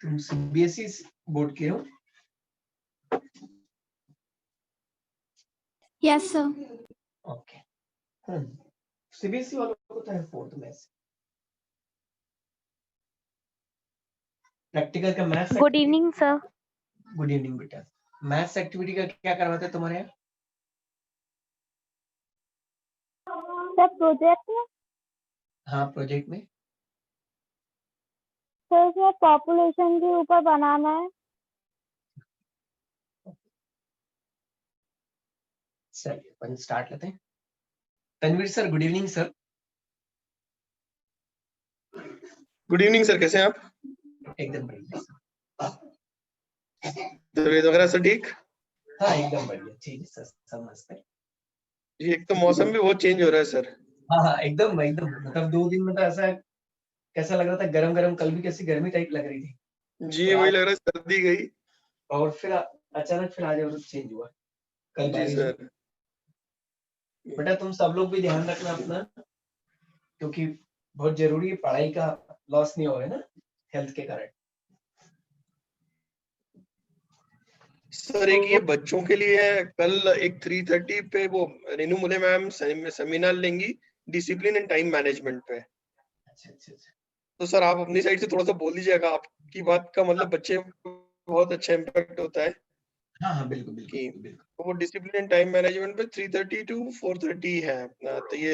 तुम CBSE board के हो? Yes sir. ओके। सीबीएसई वालों को तो है 4th में से प्रैक्टिकल का maths. Good evening sir. Good evening बेटा। मैथ्स एक्टिविटी का क्या करवाते हैं तुम्हारे यहाँ? सर प्रोजेक्ट में? हाँ प्रोजेक्ट में सर इसमें पॉपुलेशन के ऊपर बनाना है। चलिए अपन स्टार्ट लेते हैं। Tanveer sir good evening sir. Good evening sir, कैसे हैं आप? एकदम बढ़िया। तबीयत वगैरह सब ठीक? हाँ एकदम बढ़िया, ठीक है सर, सब मस्त है। जी, एक तो मौसम भी बहुत चेंज हो रहा है सर। हाँ एकदम एकदम, मतलब 2 दिन में तो ऐसा कैसा लग रहा था, गरम गरम, कल भी कैसी गर्मी टाइप लग रही थी जी, वही लग रहा है सर्दी गई और फिर अचानक फिर आज और चेंज हुआ। कल जी बारिश सर। बेटा तुम सब लोग भी ध्यान रखना अपना, क्योंकि बहुत जरूरी है, पढ़ाई का लॉस नहीं हो रहा है ना हेल्थ के कारण। सर एक ये बच्चों के लिए है, कल एक 3:30 पे वो रेनू मुले मैम सेमिनार लेंगी डिसिप्लिन एंड टाइम मैनेजमेंट पे। अच्छा अच्छा अच्छा। तो सर आप अपनी साइड से थोड़ा सा बोल दीजिएगा, आपकी बात का मतलब बच्चे बहुत अच्छा इम्पैक्ट होता है हाँ हाँ बिल्कुल कि बिल्कुल बिल्कुल। वो डिसिप्लिन एंड टाइम मैनेजमेंट पे 3:30 to 4:30 है। तो ये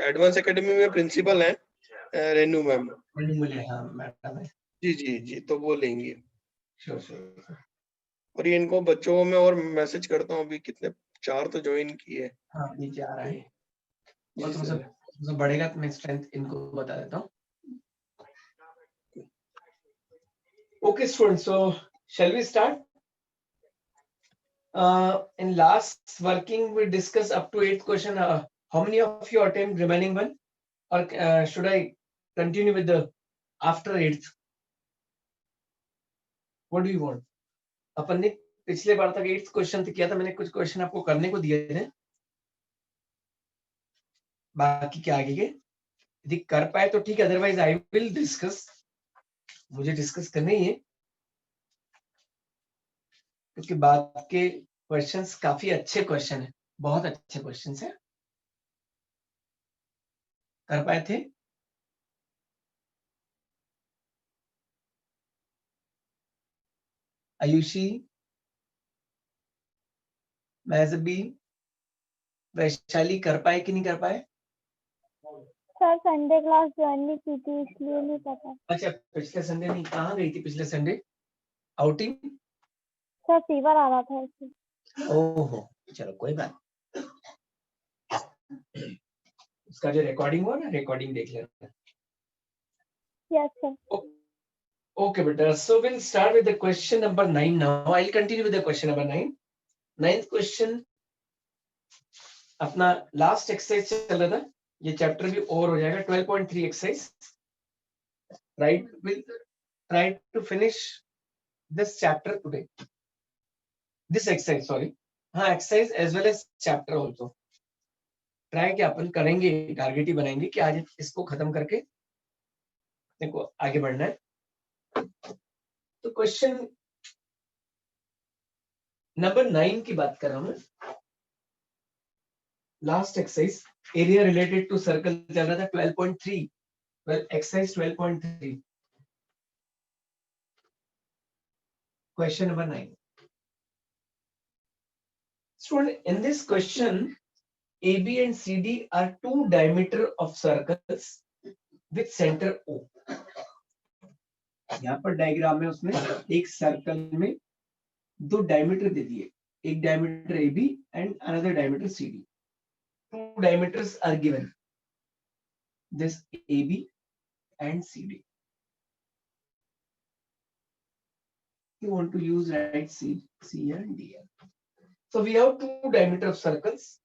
एडवांस एकेडमी में प्रिंसिपल है रेनू मैम। हाँ मैडम है। जी जी जी, तो वो लेंगी। Sure sure. और ये इनको बच्चों को मैं और मैसेज करता हूँ, अभी कितने 4 तो ज्वाइन किए। हाँ नीचे आ रहा है और जी तुमसे सर। बढ़ेगा तो मैं स्ट्रेंथ इनको बता देता हूँ। Okay students, so shall we start? In last working we discussed up to 8th question. How many of you attempt remaining one, or should I continue with the after 8th? What do you want? अपन ने पिछले बार तक 8th question किया था, मैंने कुछ question आपको करने को दिए थे, बाकी क्या आगे के यदि कर पाए तो ठीक है, अदरवाइज आई विल डिस्कस। मुझे डिस्कस करने ही है क्योंकि बाद के क्वेश्चंस काफी अच्छे क्वेश्चन है, बहुत अच्छे क्वेश्चंस है। कर पाए थे? आयुषी, महजबी, वैशाली कर पाए कि नहीं कर पाए? सर संडे क्लास ज्वाइन नहीं की थी इसलिए नहीं पता। अच्छा पिछले संडे नहीं, कहाँ गई थी पिछले संडे आउटिंग? सर फीवर आ रहा था इसलिए। ओहो चलो कोई बात। उसका जो रिकॉर्डिंग हुआ ना, रिकॉर्डिंग देख लेना। Yes sir. Okay beta, so we'll start with the question number 9 now. I'll continue with the question number 9. Ninth question अपना लास्ट एक्सरसाइज चल रहा था, ये चैप्टर भी ओवर हो जाएगा। 12.3 exercise, right? Will try to finish this chapter today, this exercise, sorry. हाँ exercise as well as chapter also try कि अपन करेंगे, टारगेट ही बनाएंगे कि आज इसको खत्म करके देखो आगे बढ़ना है। तो क्वेश्चन नंबर 9 की बात कर रहा हूं मैं। Last exercise area related to circle चल रहा था 12.3, exercise 12.3, question number 9। Student, in this question, AB and CD are two diameter of circles with center O. यहाँ पर डायग्राम में उसने एक सर्कल में दो डायमीटर दे दिए, एक diameter AB and another diameter CD. Two diameters are given, this AB and CD. You want to use right C and D. So we have two diameter of circles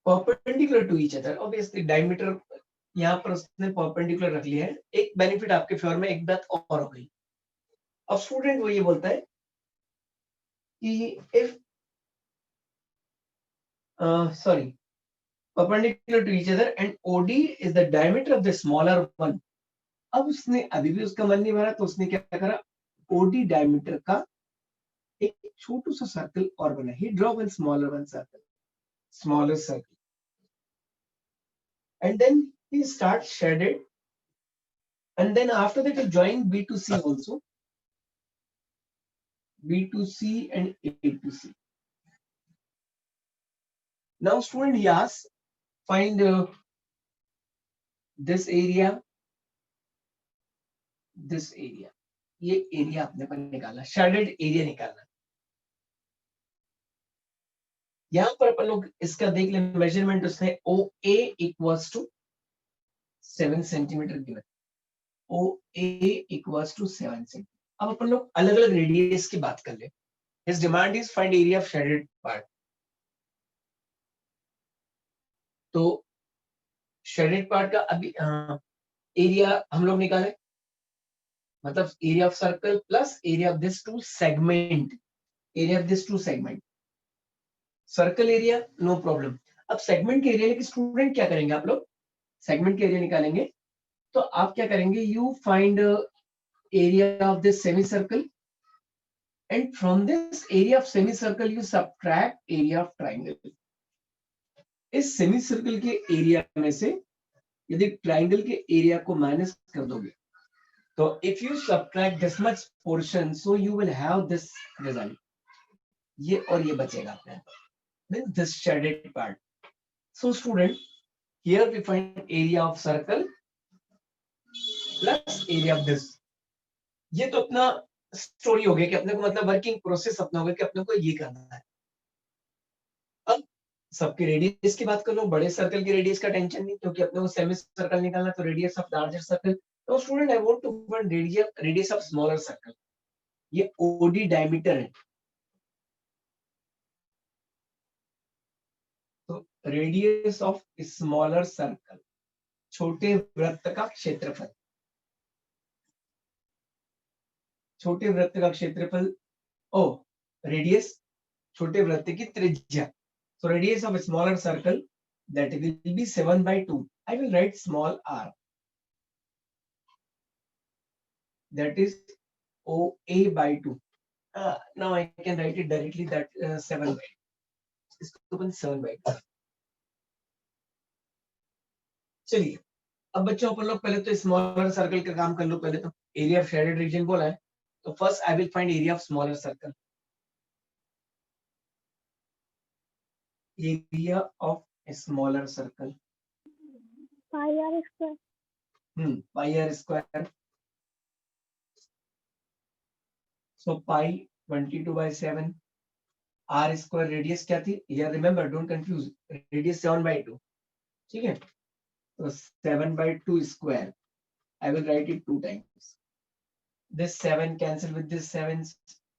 perpendicular to each other. Obviously diameter यहाँ पर उसने perpendicular रख लिया है। एक benefit आपके favour में, एक बात और हो गई। अब स्टूडेंट वो ये बोलता है कि if perpendicular to each other and OD is the diameter of the smaller one, अब उसने अभी भी उसका मन नहीं भरा तो उसने क्या करा, ओडी डायमीटर का एक छोटू सा सर्कल और बना. He draw one smaller circle and then he start shaded, and then after that he join B to C also, B to C and A to C. Now student, he asks find this area, ये area आपने पर निकाला, shaded area निकालना. यहां पर अपन लोग इसका देख ले, मेजरमेंट उसने OA equals to 7 centimetre given. OA equals to 7 centimetre. अब अपन लोग अलग अलग रेडियस की बात कर ले. His demand is find area of shaded part. तो शेडेड पार्ट का अभी एरिया हम लोग निकाले, मतलब area of circle plus area of this two segment. Circle area no problem. अब सेगमेंट के एरिया के स्टूडेंट क्या करेंगे, आप लोग सेगमेंट के एरिया निकालेंगे. तो आप क्या करेंगे, you find area of this semi circle and from this area of semi circle you subtract area of triangle. इस सेमी सर्कल के एरिया में से यदि ट्राइंगल के एरिया को माइनस कर दोगे तो if you subtract this much portion so you will have this result. ये और ये बचेगा आपके, then this shaded part. So student, here we find area of circle plus area of this. ये तो अपना स्टोरी हो गया कि अपने को मतलब वर्किंग प्रोसेस अपना हो गया कि अपने को ये करना है. अब सबके रेडियस की बात कर लो. बड़े सर्कल की रेडियस का टेंशन नहीं, क्योंकि अपने को सेमी सर्कल निकालना, तो रेडियस ऑफ लार्जर सर्कल. तो student I want to find radius of smaller circle. ये ओडी डायमीटर है. तो रेडियस ऑफ स्मॉलर सर्कल, छोटे वृत्त का क्षेत्रफल. छोटे वृत्त का क्षेत्रफल ओ रेडियस, छोटे वृत्त की त्रिज्या. So radius of a smaller circle, that will be 7/2. I will write small r. That is OA by 2. Now I can write it directly that 7/2. इसको अपन 7/2. चलिए अब बच्चों अपन लोग पहले तो स्मॉलर सर्कल का काम कर लो. पहले तो एरिया ऑफ शेडेड रीजन बोला है, तो first I will find area of smaller circle. Area of smaller circle pi r square. pi r square. So pi 22/7. r square radius क्या थी, here remember don't confuse, radius 7/2. ठीक है, तो 7/2 square. I will write it 2 times. This 7 cancel with this 7,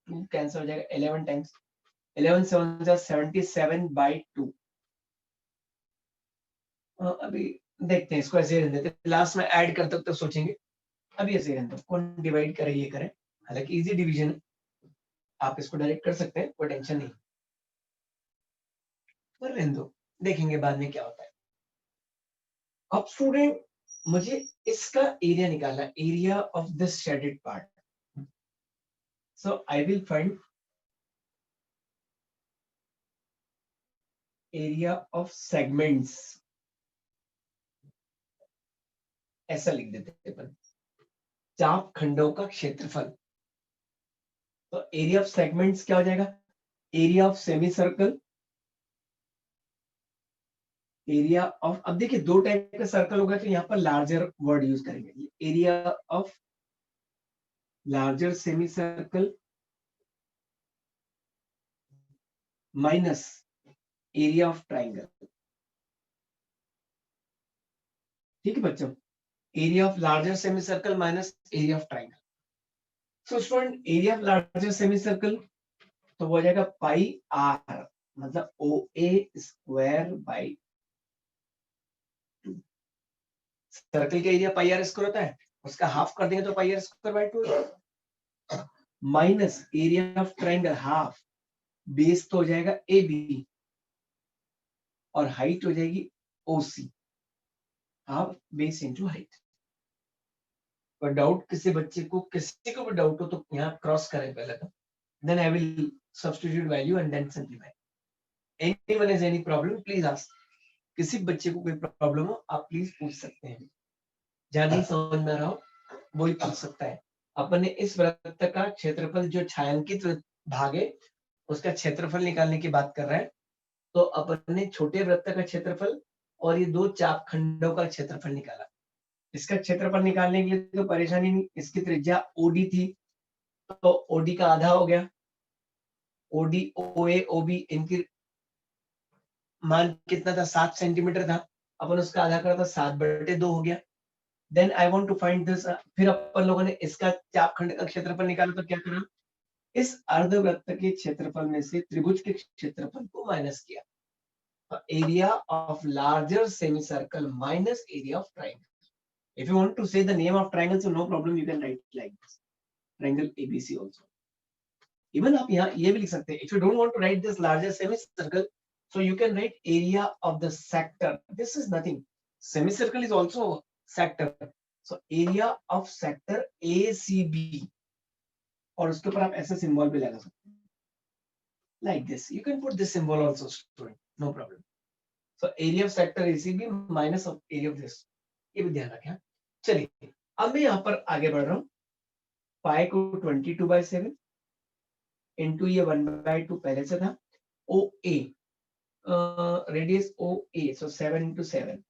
2 cancel हो जाएगा 11 times. 11 7 जा 77/2. अभी देखते हैं इसको ऐसे रहने देते, लास्ट में ऐड करते तो सोचेंगे. अभी ऐसे रहने दो, कौन डिवाइड करे ये करें. हालांकि इजी डिवीजन है, आप इसको डायरेक्ट कर सकते हैं, कोई टेंशन नहीं. पर रहने दो, देखेंगे बाद में क्या होता है. अब स्टूडेंट मुझे इसका एरिया निकालना, area of this shaded part. So I will find area of segments. ऐसा लिख देते हैं अपन, चाप खंडों का क्षेत्रफल. तो एरिया ऑफ सेगमेंट्स क्या हो जाएगा, area of semi circle, area of. अब देखिए दो टाइप का सर्कल होगा, तो यहाँ पर लार्जर वर्ड यूज करेंगे. Area of larger semi circle minus area of triangle. ठीक है बच्चों, area of larger semi circle minus area of triangle. So student area of larger semi circle तो हो जाएगा पाई आर, मतलब OA स्क्वायर बाई 2. सर्कल का area pi R square होता है, उसका हाफ कर देंगे तो pi R square by 2 minus area of triangle half. Base तो हो जाएगा AB और हाइट हो जाएगी OC. Half base into height. और डाउट किसी बच्चे को, किसी को भी डाउट हो तो यहाँ क्रॉस करें पहले तो, then I will substitute value and then simplify. Anyone has any problem, please ask. किसी बच्चे को कोई प्रॉब्लम हो आप प्लीज पूछ सकते हैं, जहां नहीं समझ में आ रहा हो वही पूछ सकता है। अपन ने इस वृत्त का क्षेत्रफल जो छायांकित भाग है उसका क्षेत्रफल निकालने की बात कर रहा है, तो अपन ने छोटे वृत्त का क्षेत्रफल और ये दो चाप खंडों का क्षेत्रफल निकाला। इसका क्षेत्रफल निकालने के लिए तो परेशानी नहीं, इसकी त्रिज्या ओडी थी तो ओडी का आधा हो गया, ओडी ओए ओबी इनकी मान कितना था 7 सेंटीमीटर था, अपन उसका आधा करा था 7/2 हो गया। Then I want to find this, फिर अपन लोगों ने इसका चापखंड का क्षेत्रफल निकाला तो क्या करा, इस अर्धवृत्त के क्षेत्रफल में से त्रिभुज के क्षेत्रफल को माइनस किया, area of larger semi circle minus area of triangle. If you want to say the name of triangle so no problem, you can write like this, triangle ABC also. Even आप यहाँ ये भी लिख सकते हैं, if you don't want to write this larger semi circle so you can write area of the sector, this is nothing, semicircle is also sector, so area of sector ACB, और उसके ऊपर आप ऐसा सिंबल भी लगा सकते हैं like this, you can put this symbol also student, no problem. So area of sector ACB minus of area of this, ये भी ध्यान रखें। चलिए अब मैं यहाँ पर आगे बढ़ रहा हूँ, पाई को 22/7 इंटू ये 1/2 पहले से था, OA radius OA, so 7 into 7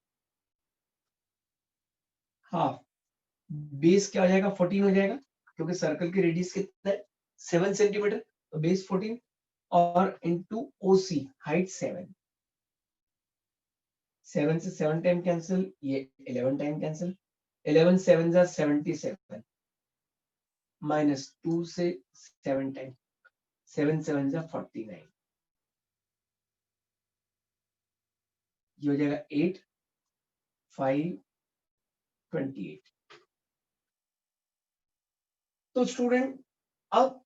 half, base क्या हो जाएगा 14 हो जाएगा, क्योंकि सर्कल की रेडियस कितना है 7 सेंटीमीटर, तो बेस 14 और इनटू OC हाइट 7, 7 से 7 टाइम कैंसिल, ये 11 टाइम कैंसिल, 11 7 जा 77 माइनस 2 से 7 टाइम, 7 7 जा 49, ये हो जाएगा 8 5 28। तो स्टूडेंट अब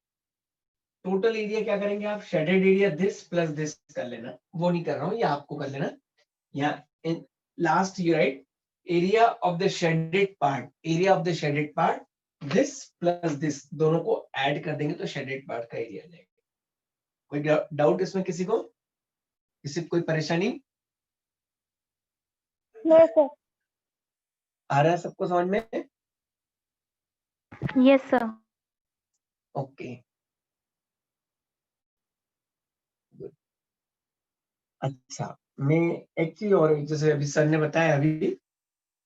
टोटल एरिया क्या करेंगे आप, shaded area this plus this कर लेना, वो नहीं कर रहा हूं, ये आपको कर लेना। यहाँ in last you right area of the shaded part, area of the shaded part this plus this, दोनों को ऐड कर देंगे तो शेडेड पार्ट का एरिया आ जाएगा। कोई डाउट इसमें किसी को, किसी को कोई परेशानी? No sir. आ रहा है सबको समझ में? Yes sir. ओके अच्छा, मैं एक चीज और, जैसे अभी सर ने बताया, अभी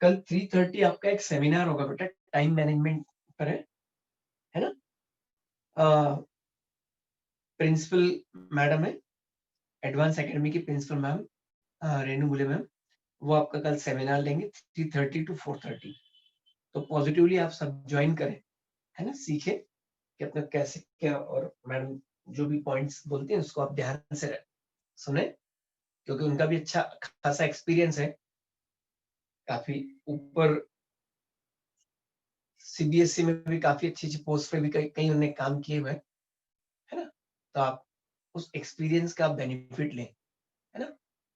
कल 3:30 आपका एक सेमिनार होगा बेटा, टाइम मैनेजमेंट पर है ना? प्रिंसिपल मैडम है, एडवांस एकेडमी की प्रिंसिपल मैम रेनू बुले मैम, वो आपका कल सेमिनार लेंगे 3:30 to 4:30, तो पॉजिटिवली आप सब ज्वाइन करें, है ना, सीखें कि अपना कैसे क्या, और मैडम जो भी पॉइंट्स बोलते हैं उसको आप ध्यान से सुने, क्योंकि उनका भी अच्छा खासा एक्सपीरियंस है, काफी ऊपर सीबीएसई में भी काफी अच्छी अच्छी पोस्ट पे भी कई उन्होंने काम किए हुए, है ना, तो आप उस एक्सपीरियंस का बेनिफिट लें, है ना,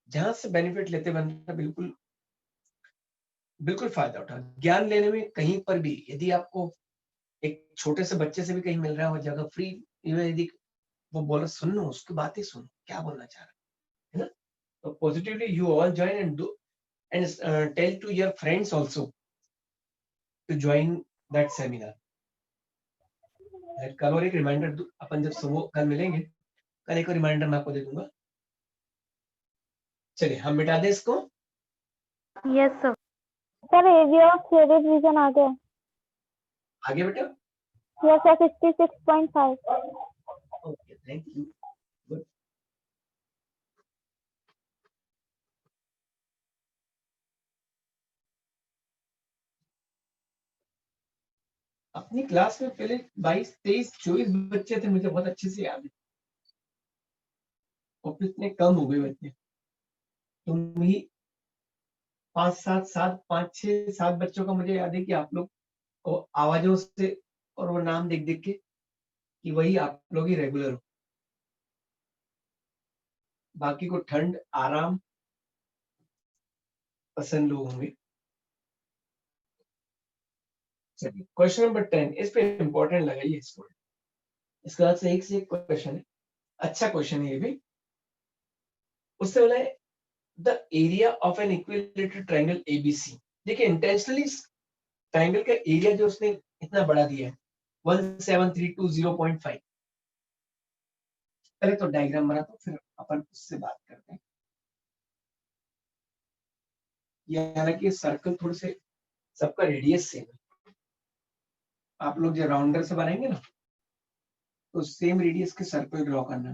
जहां से बेनिफिट लेते बनता बिल्कुल बिल्कुल फायदा उठा, ज्ञान लेने में कहीं पर भी यदि आपको एक छोटे से बच्चे से भी कहीं मिल रहा है वो जगह फ्री, यदि वो बोला सुन लो उसकी बातें, सुन क्या बोलना चाह रहा है ना, तो positively you all join and do and tell to your friends also to join that seminar. कल और एक रिमाइंडर अपन जब सुबह कल मिलेंगे, कल एक और रिमाइंडर मैं आपको दे दूंगा। चलिए हम मिटा दें इसको। Yes sir. Sir area of shaded region आ गया। आगे बेटा। Yes sir 66.5। Okay thank you, good. अपनी क्लास में पहले 22 23 24 बच्चे थे, मुझे बहुत अच्छे से याद है, और कितने कम हो गए बच्चे, तुम ही 5 7 7 5 6 7 बच्चों का मुझे याद है कि आप लोग को आवाजों से और वो नाम देख देख के कि वही आप लोग ही रेगुलर हो, बाकी को ठंड आराम पसंद लोग होंगे। चलिए क्वेश्चन नंबर 10, इस पे इंपॉर्टेंट लगा ये स्टूडेंट, इसके बाद से एक क्वेश्चन है, अच्छा क्वेश्चन है ये भी। उससे बोला है the area of an equilateral triangle ABC. देखिए इंटेंशनली ट्रायंगल का एरिया जो उसने इतना बड़ा दिया है 17320.5। पहले तो डायग्राम बना तो फिर अपन उससे बात करते हैं। ये हालांकि सर्कल थोड़े से सबका रेडियस सेम है, आप लोग जो राउंडर से बनाएंगे ना तो सेम रेडियस के सर्कल ड्रॉ करना।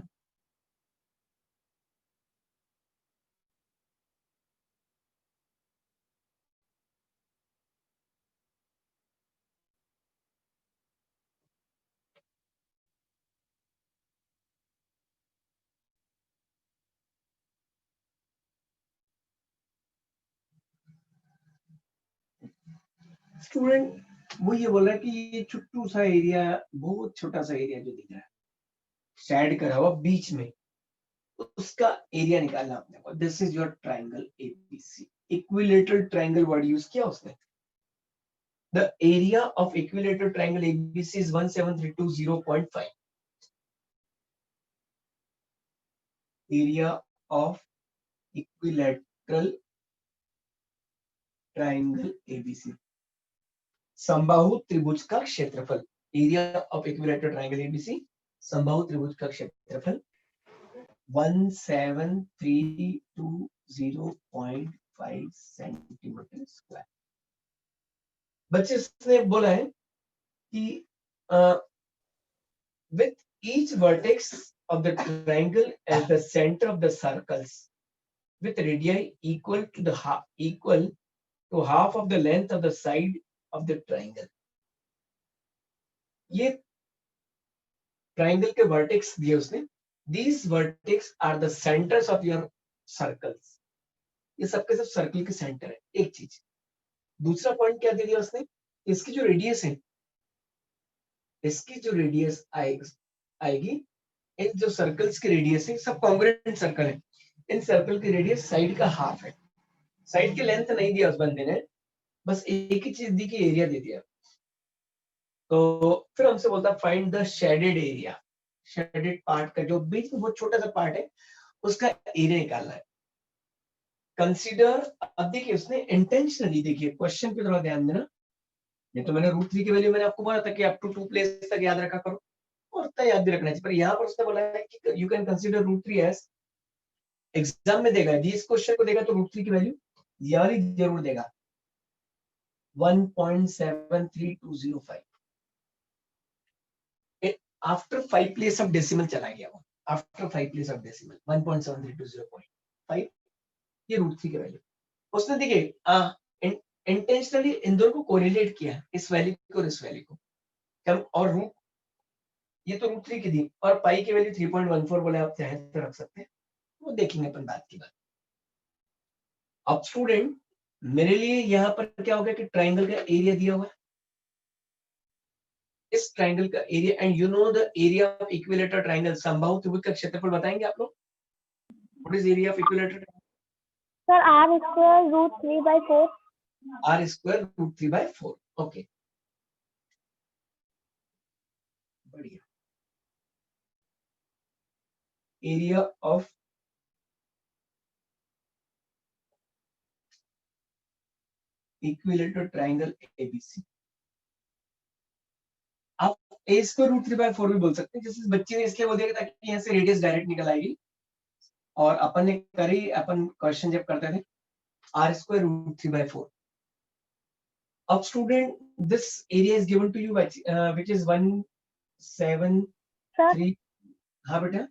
स्टूडेंट वो ये बोल रहा है कि ये छोटू सा एरिया, बहुत छोटा सा एरिया जो दिख रहा है शेड करा हुआ बीच में, उसका एरिया निकालना अपने को। This is your triangle ABC. Equilateral triangle word use किया उसने। The area of equilateral triangle ABC is 17320.5। Area of equilateral triangle ABC, समबाहु त्रिभुज का क्षेत्रफल। Area of equilateral triangle ABC, समबाहु त्रिभुज का क्षेत्रफल 17320.5 सेंटीमीटर स्क्वायर। बच्चे इसने बोला है कि with each vertex of the triangle as the center of the circles with radii equal to half of the length of the side of the triangle। ये ट्राइंगल के वर्टेक्स दिए उसने। These vertex are the centers of your circles। ये सबके सब circle के centre है। एक चीज, दूसरा पॉइंट क्या दे दिया उसने, इसकी जो रेडियस है, इसकी जो रेडियस आएगी, इन जो सर्कल्स की रेडियस है, सब कॉन्ग्रुएंट सर्कल है, इन सर्कल की रेडियस साइड का हाफ है। साइड की लेंथ नहीं दिया उस बंदे ने, बस एक ही चीज दी कि एरिया दे दिया। तो फिर हमसे बोलता find the shaded area. Shaded part का जो बीच में बहुत छोटा सा पार्ट है, उसका एरिया निकालना है। कंसीडर, अब देखिए उसने इंटेंशनली, देखिए क्वेश्चन पे थोड़ा ध्यान देना। ये तो मैंने √3 की वैल्यू मैंने आपको बोला था कि अप टू 2 प्लेस तक याद रखा करो, और उतना याद भी रखना चाहिए। पर यहाँ पर उसने बोला है कि you can consider √3 as, exam में देगा इस क्वेश्चन को देगा तो √3 की वैल्यू ये वाली जरूर देगा 1.73205। आफ्टर 5 प्लेस ऑफ डेसिमल चला गया वो, आफ्टर 5 प्लेस ऑफ डेसिमल 1.73205, ये √3 की वैल्यू उसने देखिए इंटेंशनली इन दोनों को कोरिलेट किया, इस वैल्यू को और इस वैल्यू को कम, और रूट ये तो √3 की दी और पाई की वैल्यू 3.14 बोले, आप चाहे तो रख सकते हैं, वो देखेंगे अपन बात की बात। अब स्टूडेंट मेरे लिए यहाँ पर क्या हो गया कि ट्राइंगल का एरिया दिया हुआ है, इस ट्राइंगल का area, and you know the area of equilateral triangle, समबाहु त्रिभुज का क्षेत्रफल बताएंगे आप लोग? What is area of equilateral? Sir r square √3/4। r square √3/4। Okay, बढ़िया। Area of equilateral triangle ABC, आप a स्क्वायर √3/4 भी बोल सकते हैं, जैसे बच्चे ने इसलिए बोल दिया ताकि यहाँ से रेडियस डायरेक्ट निकल आएगी। और अपन ने करी, अपन क्वेश्चन जब करते थे r स्क्वायर √3/4। अब student this area is given to you which is 173। हाँ बेटा,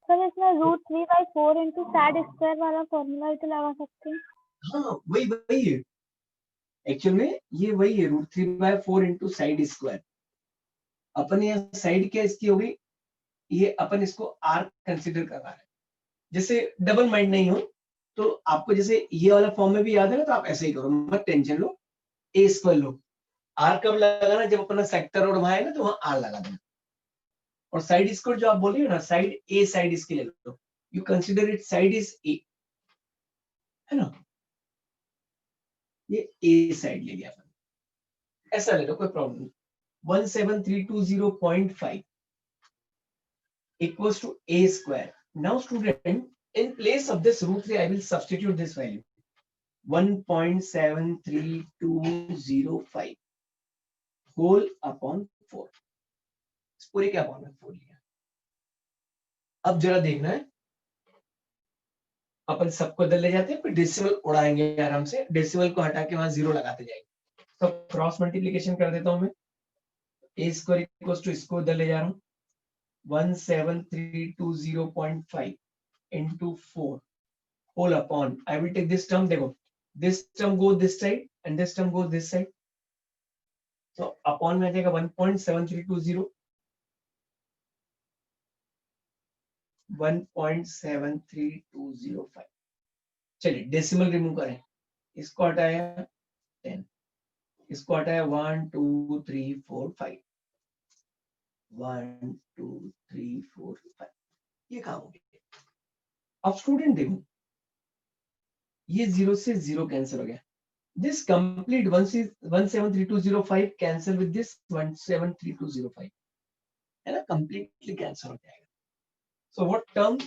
सर इसमें √3/4 into side स्क्वायर वाला फॉर्मूला भी तो लगा सकते हैं। हाँ वही है एक्चुअल में, ये वही है √3/4 into साइड स्क्वायर। अपन यहाँ साइड क्या इसकी होगी, ये अपन इसको r कंसीडर कर रहा है। जैसे डबल माइंड नहीं हो तो आपको जैसे ये वाला फॉर्म में भी याद है ना, तो आप ऐसे ही करो, मत tension low, a square low. r कब लगाना, जब अपना सेक्टर और वहां है ना तो वहां r लगा देना। और साइड स्क्वायर जो आप बोल रहे हो ना, साइड a साइड इसके ले लो, you consider it side is a, है ना, ये a साइड ले लिया अपन। ऐसा ले लो, कोई प्रॉब्लम नहीं। 17320.5 equals to a square. Now student, in place of this root 3, I will substitute this value 1.73205 whole upon 4. इस पूरे क्या अपॉन 4 लिया। अब जरा देखना है, अपन सबको इधर ले जाते हैं, फिर डेसिमल उड़ाएंगे आराम से, डेसिमल को हटा के वहां जीरो लगाते जाएंगे। तो क्रॉस मल्टीप्लिकेशन कर देता हूं मैं, a स्क्वायर इक्वल्स टू, इसको इधर ले जा रहा हूं 17320.5 into 4 whole upon, I will take this term, देखो this term go this side and this term go this side, so upon में आ जाएगा 1.7320, 1.73205। चलिए डेसिमल रिमूव करें, इसको हटाया 10, इसको हटाया 1 2 3 4 5, 1 2 3 4 5, ये काम हो गया। अब स्टूडेंट देखो, ये 0 से 0 कैंसिल हो गया, this complete 1732005 cancel with this 1732005, है ना, completely cancel हो जाएगा। So what term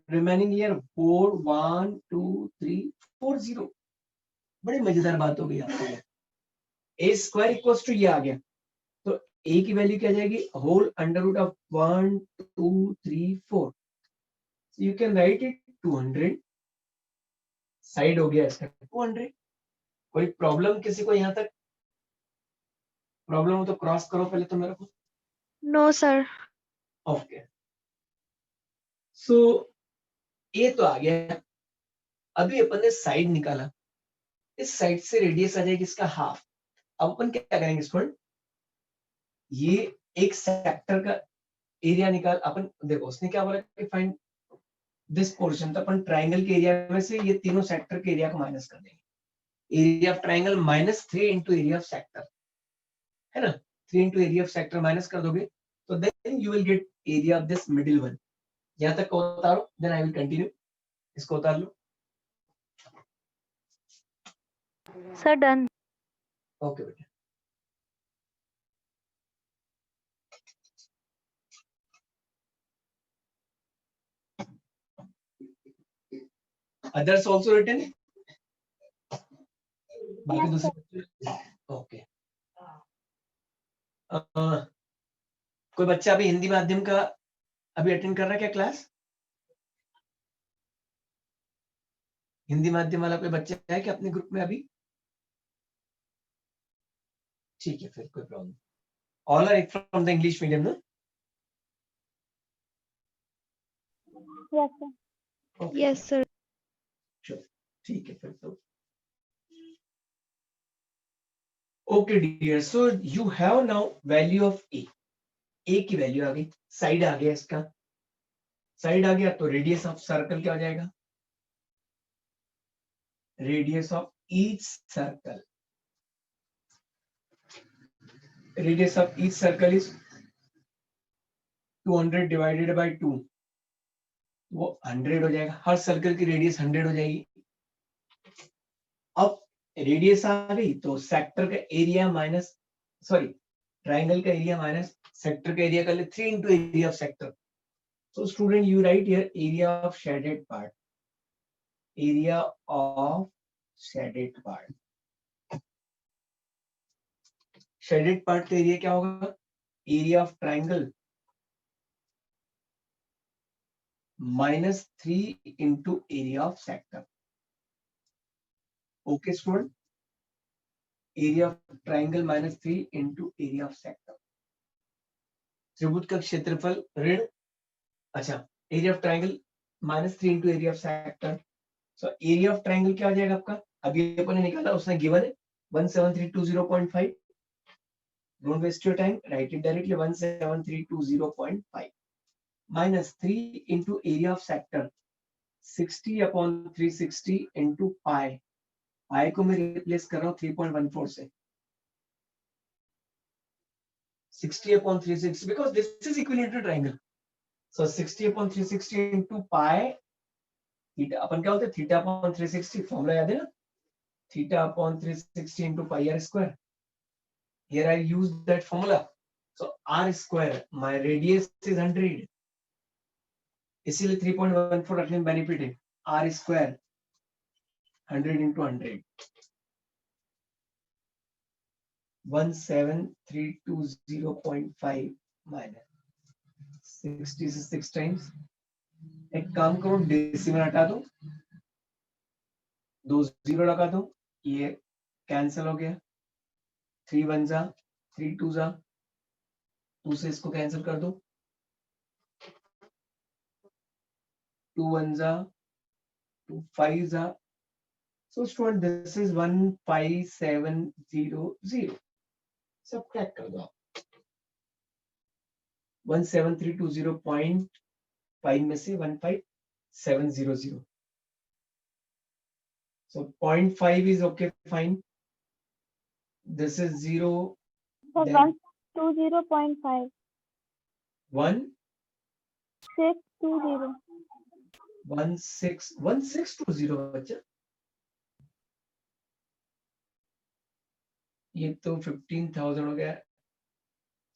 remaining here? 4 1 2 3 4 0। बड़ी मजेदार बात हो गई आपके लिए। a स्क्वायर इक्वल्स टू ये आ गया, तो a की वैल्यू क्या जाएगी, whole under root of 1 2 3 4, you can write it 200, side हो गया इसका 200। कोई प्रॉब्लम किसी को यहाँ तक? प्रॉब्लम हो तो क्रॉस करो पहले तो मेरे को। No sir. ओके, सो ये तो आ गया। अभी अपन ने साइड निकाला, इस साइड से रेडियस आ जाएगी इसका हाफ। अब अपन क्या करेंगे स्टूडेंट, ये एक सेक्टर का एरिया निकाल, अपन देखो उसने क्या बोला कि फाइंड दिस पोर्शन, तो अपन ट्राइंगल के एरिया में से ये तीनों सेक्टर के एरिया को माइनस कर देंगे। Area of triangle minus 3 into area of sector, है ना, 3 into area of sector minus कर दोगे तो then you will get area of this middle one. यहां तक को उतारो, देन आई विल कंटिन्यू। इसको उतार लो। Sir done. ओके बेटा, others also written, बाकी दूसरे बच्चे ओके। कोई बच्चा अभी हिंदी माध्यम का अभी अटेंड कर रहा है क्या क्लास? हिंदी माध्यम वाला कोई बच्चा है क्या अपने ग्रुप में अभी? ठीक है, फिर कोई problem. All are from the English medium ना? Yes sir. Yes sir. ठीक है फिर तो। Okay dear, so you have now value of A. A की वैल्यू आ गई, साइड आ गया, इसका साइड आ गया तो रेडियस ऑफ सर्कल क्या हो जाएगा, radius of each circle, radius of each circle is 200 divided by 2, वो 100 हो जाएगा। हर सर्कल की रेडियस 100 हो जाएगी। अब रेडियस आ गई तो सेक्टर का एरिया माइनस, सॉरी ट्राइंगल का एरिया माइनस सेक्टर का एरिया कर ले 3 into area of sector. So student, you write here area of shaded part. Area of shaded part. Shaded part का एरिया क्या होगा, area of triangle -3 into area of sector. Okay student, area of triangle -3 into area of sector. त्रिभुज का क्षेत्रफल ऋण, अच्छा area of triangle -3 into area of sector. So area of triangle क्या हो जाएगा आपका, अभी अपन ने निकाला, उसने गिवन है 17320.5। Don't waste your time. Write it directly. 17320.5 minus 3 into area of sector 60 upon 360 into pi. Pi को मैं replace कर रहा हूँ 3.14 से। 60 upon 360 because this is equivalent to triangle. So 60 upon 360 into pi. Theta अपन क्या होता है, थीटा अपॉन 360 फॉर्मूला याद है ना, theta upon 360 into pi r square। here I use that formula. So r square, my radius is 100, इसीलिए 3.14 रखने में benefit है. r square 100 into 100, 17320.5 minus 66 times. एक काम करो, डेसिमल हटा दो, 2 जीरो लगा दो, ये कैंसिल हो गया. 3 1 जा, 3 2 जा, 2 से इसको कैंसिल कर दो, 2 1 जा, 2 5 जा. So student, this is 15700. Subtract कर दो आप. 17320.5 में से 15700. So 0.5 is okay, fine. This is 0. So Then 120.5. 1 620. 1620 बच्चा. ये तो 15,000 हो गया,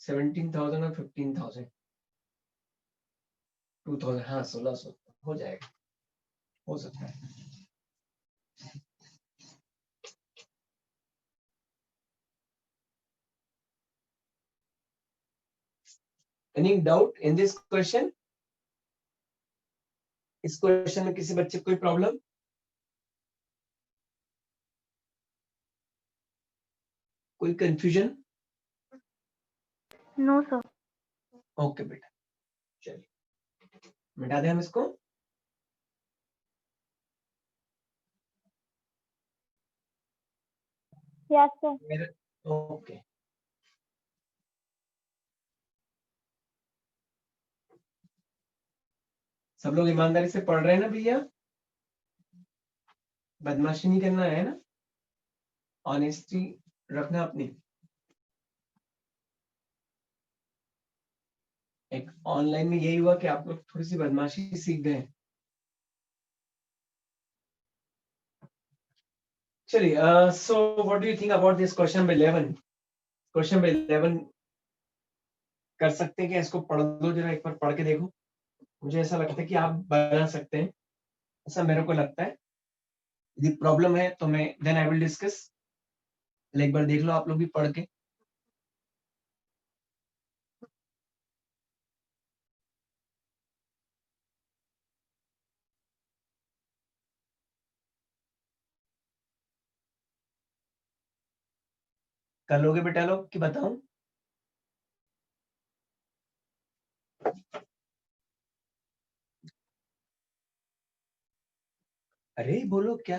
17,000 और 15,000, 2,000. हाँ 1600 हो जाएगा, हो सकता है. Any doubt in this question? इस क्वेश्चन में किसी बच्चे को कोई प्रॉब्लम? कोई कंफ्यूजन? No, sir. ओके बेटा, चलिए मिटा दें हम इसको. Yes, sir. ओके. सब लोग ईमानदारी से पढ़ रहे हैं ना भैया? बदमाशी नहीं करना है ना, ऑनेस्टी रखना अपनी. एक ऑनलाइन में यही हुआ कि आप लोग थोड़ी सी बदमाशी सीख गए. चलिए, so what do you think about this question number 11? Question number 11 कर सकते हैं क्या? इसको पढ़ दो जरा, एक बार पढ़ के देखो. मुझे ऐसा लगता है कि आप बना सकते हैं, ऐसा मेरे को लगता है. यदि प्रॉब्लम है तो मैं देन आई विल डिस्कस. एक बार देख लो आप लोग भी पढ़ के. कर लोगे बेटा लोग कि बताऊं? अरे बोलो क्या?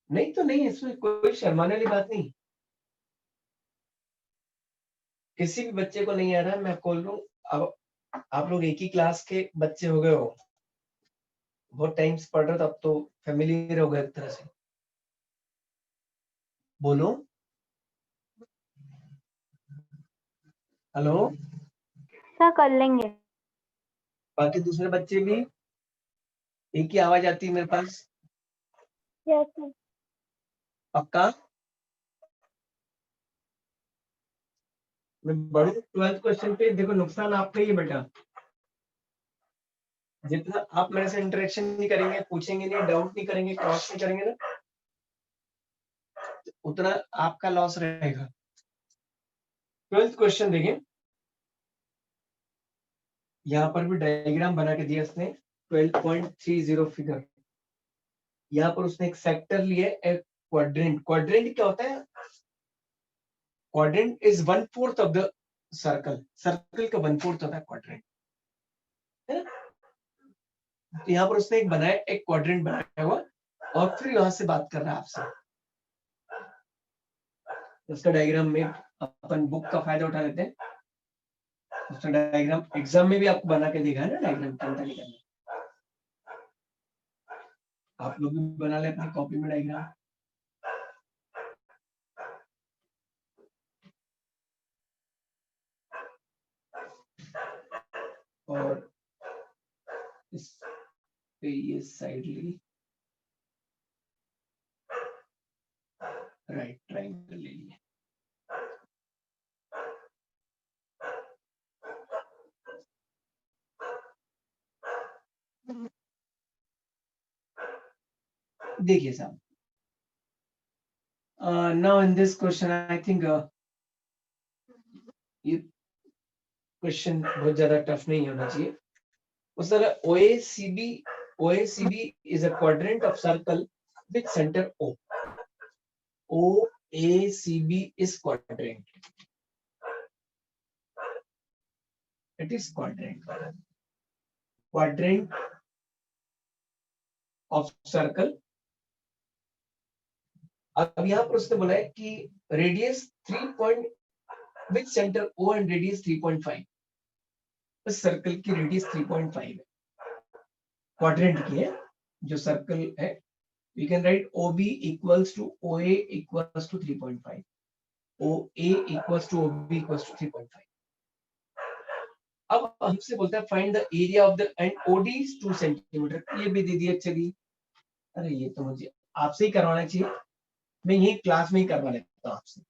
नहीं तो नहीं, इसमें कोई शर्माने वाली बात नहीं. किसी भी बच्चे को नहीं आ रहा है, मैं बोल रहा हूँ. अब आप लोग एक ही क्लास के बच्चे हो गए हो, बहुत टाइम से पढ़ रहे हो, तब तो फैमिलियर हो गए एक तरह से. बोलो हेलो. सर कर लेंगे. बाकी दूसरे बच्चे भी, एक ही आवाज आती है मेरे पास. Yes, sir. पक्का? मैं बढ़ू 12th क्वेश्चन पे. देखो नुकसान आपका ही है बेटा. जितना आप मेरे से इंटरेक्शन नहीं करेंगे, पूछेंगे नहीं, डाउट नहीं करेंगे, क्रॉस नहीं करेंगे ना, उतना आपका लॉस रहेगा. 12th क्वेश्चन देखिए, यहाँ पर भी डायग्राम बना के दिया उसने. 12.30 फिगर. यहाँ पर उसने एक सेक्टर लिया, एक क्वाड्रेंट. क्वाड्रेंट क्या होता है? Quadrant is 1/4 of the circle. Circle का 1/4 होता है क्वाड्रेंट, है ना? तो यहाँ पर उसने एक बनाया, एक क्वाड्रेंट बनाया हुआ, और फिर यहाँ से बात कर रहा है आपसे. उसका डायग्राम में अपन बुक का फायदा उठा लेते हैं. उसका डायग्राम एग्जाम में भी आपको बना के दिखा है ना, डायग्राम चिंता नहीं करना. आप लोग भी बना ले अपनी कॉपी में डायग्राम. और इस पे ये साइड ली, राइट ट्रायंगल ले लिए। देखिए साहब, now in this question I think ये क्वेश्चन बहुत ज्यादा टफ नहीं होना चाहिए। उस तरह OACB is a quadrant of circle with center O. OACB is quadrant. It is quadrant. Quadrant of circle. अब यहाँ पर उसने बोला है कि radius 3 point with centre O and radius 3.5। इस सर्कल की रेडियस 3.5 है, क्वाड्रेंट की है जो सर्कल है। We can write OB equals to OA equals to 3.5. OA equals to OB equals to 3.5. अब हमसे बोलता है find the area of the end OD is 2 centimetre. ये भी दे दिया। चलिए, अरे ये तो मुझे आपसे ही करवाना चाहिए, मैं यही क्लास में ही करवा लेता हूँ आपसे।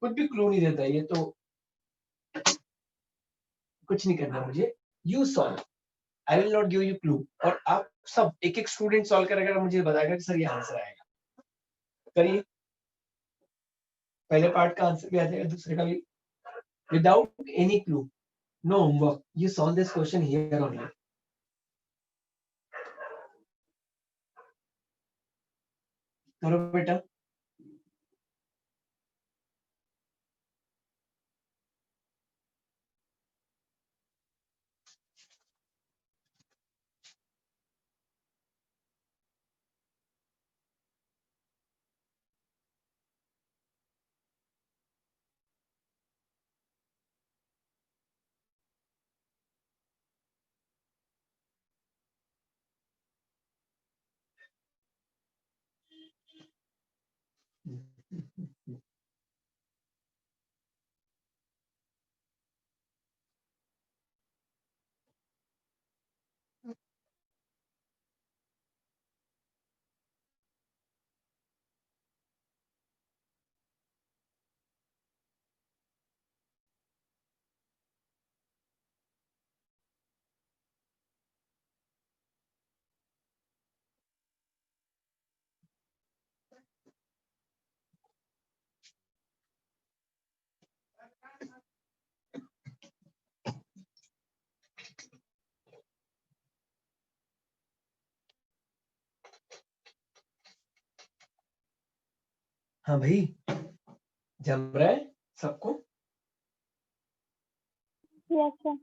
कुछ भी क्लू नहीं देता, ये तो कुछ नहीं करना मुझे। You solve, I will not give you clue. और आप सब एक एक स्टूडेंट सॉल्व करेगा, मुझे बताएगा कि सर ये आंसर आएगा। करिए, पहले पार्ट का आंसर भी आ जाएगा, दूसरे का भी। Without any clue, no homework, you solve this question here only. करो बेटा। हाँ भाई, जम रहा है सबको? Yes sir.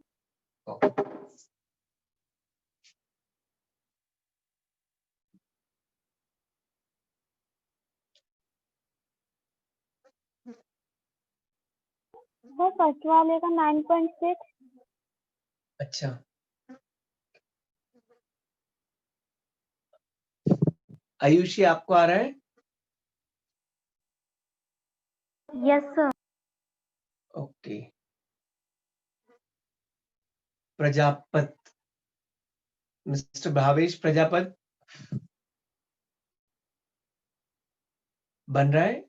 सर फर्स्ट वाले का 9.6। अच्छा, आयुषी आपको आ रहा है? Yes sir. Okay. Prajapat, mister Bhavesh Prajapat बन रहा है?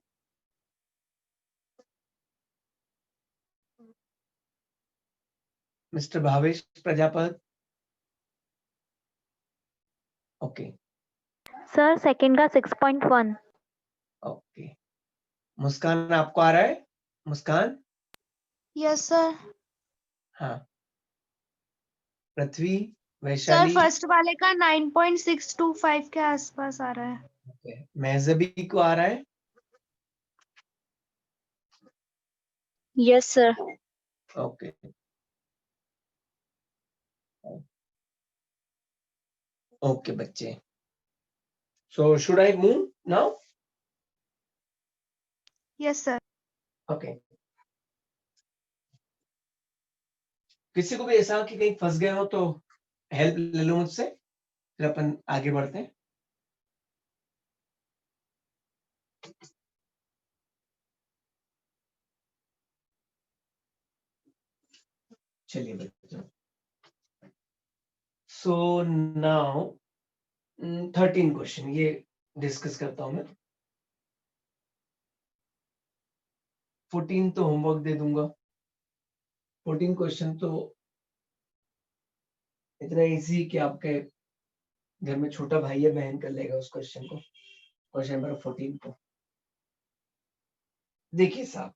Mister Bhavesh Prajapat, okay sir second का 6.1। ओके। मुस्कान आपको आ रहा है? मुस्कान? Yes sir. हाँ। पृथ्वी, सर वैशाली? फर्स्ट वाले का 9.625 के आसपास आ रहा है। ओके। महजबी को आ रहा है? Yes sir. ओके। ओके बच्चे, so should I move now? Yes sir. Okay. किसी को भी ऐसा हो कि कहीं फंस गए हो तो हेल्प ले लो मुझसे, फिर अपन आगे बढ़ते हैं। चलिए बच्चों, सो नाउ 13 क्वेश्चन ये डिस्कस करता हूं मैं। 14 तो होमवर्क दे दूंगा। 14 क्वेश्चन तो इतना इजी कि आपके घर में छोटा भाई या बहन कर लेगा उस क्वेश्चन को, क्वेश्चन नंबर 14 को। देखिए साहब,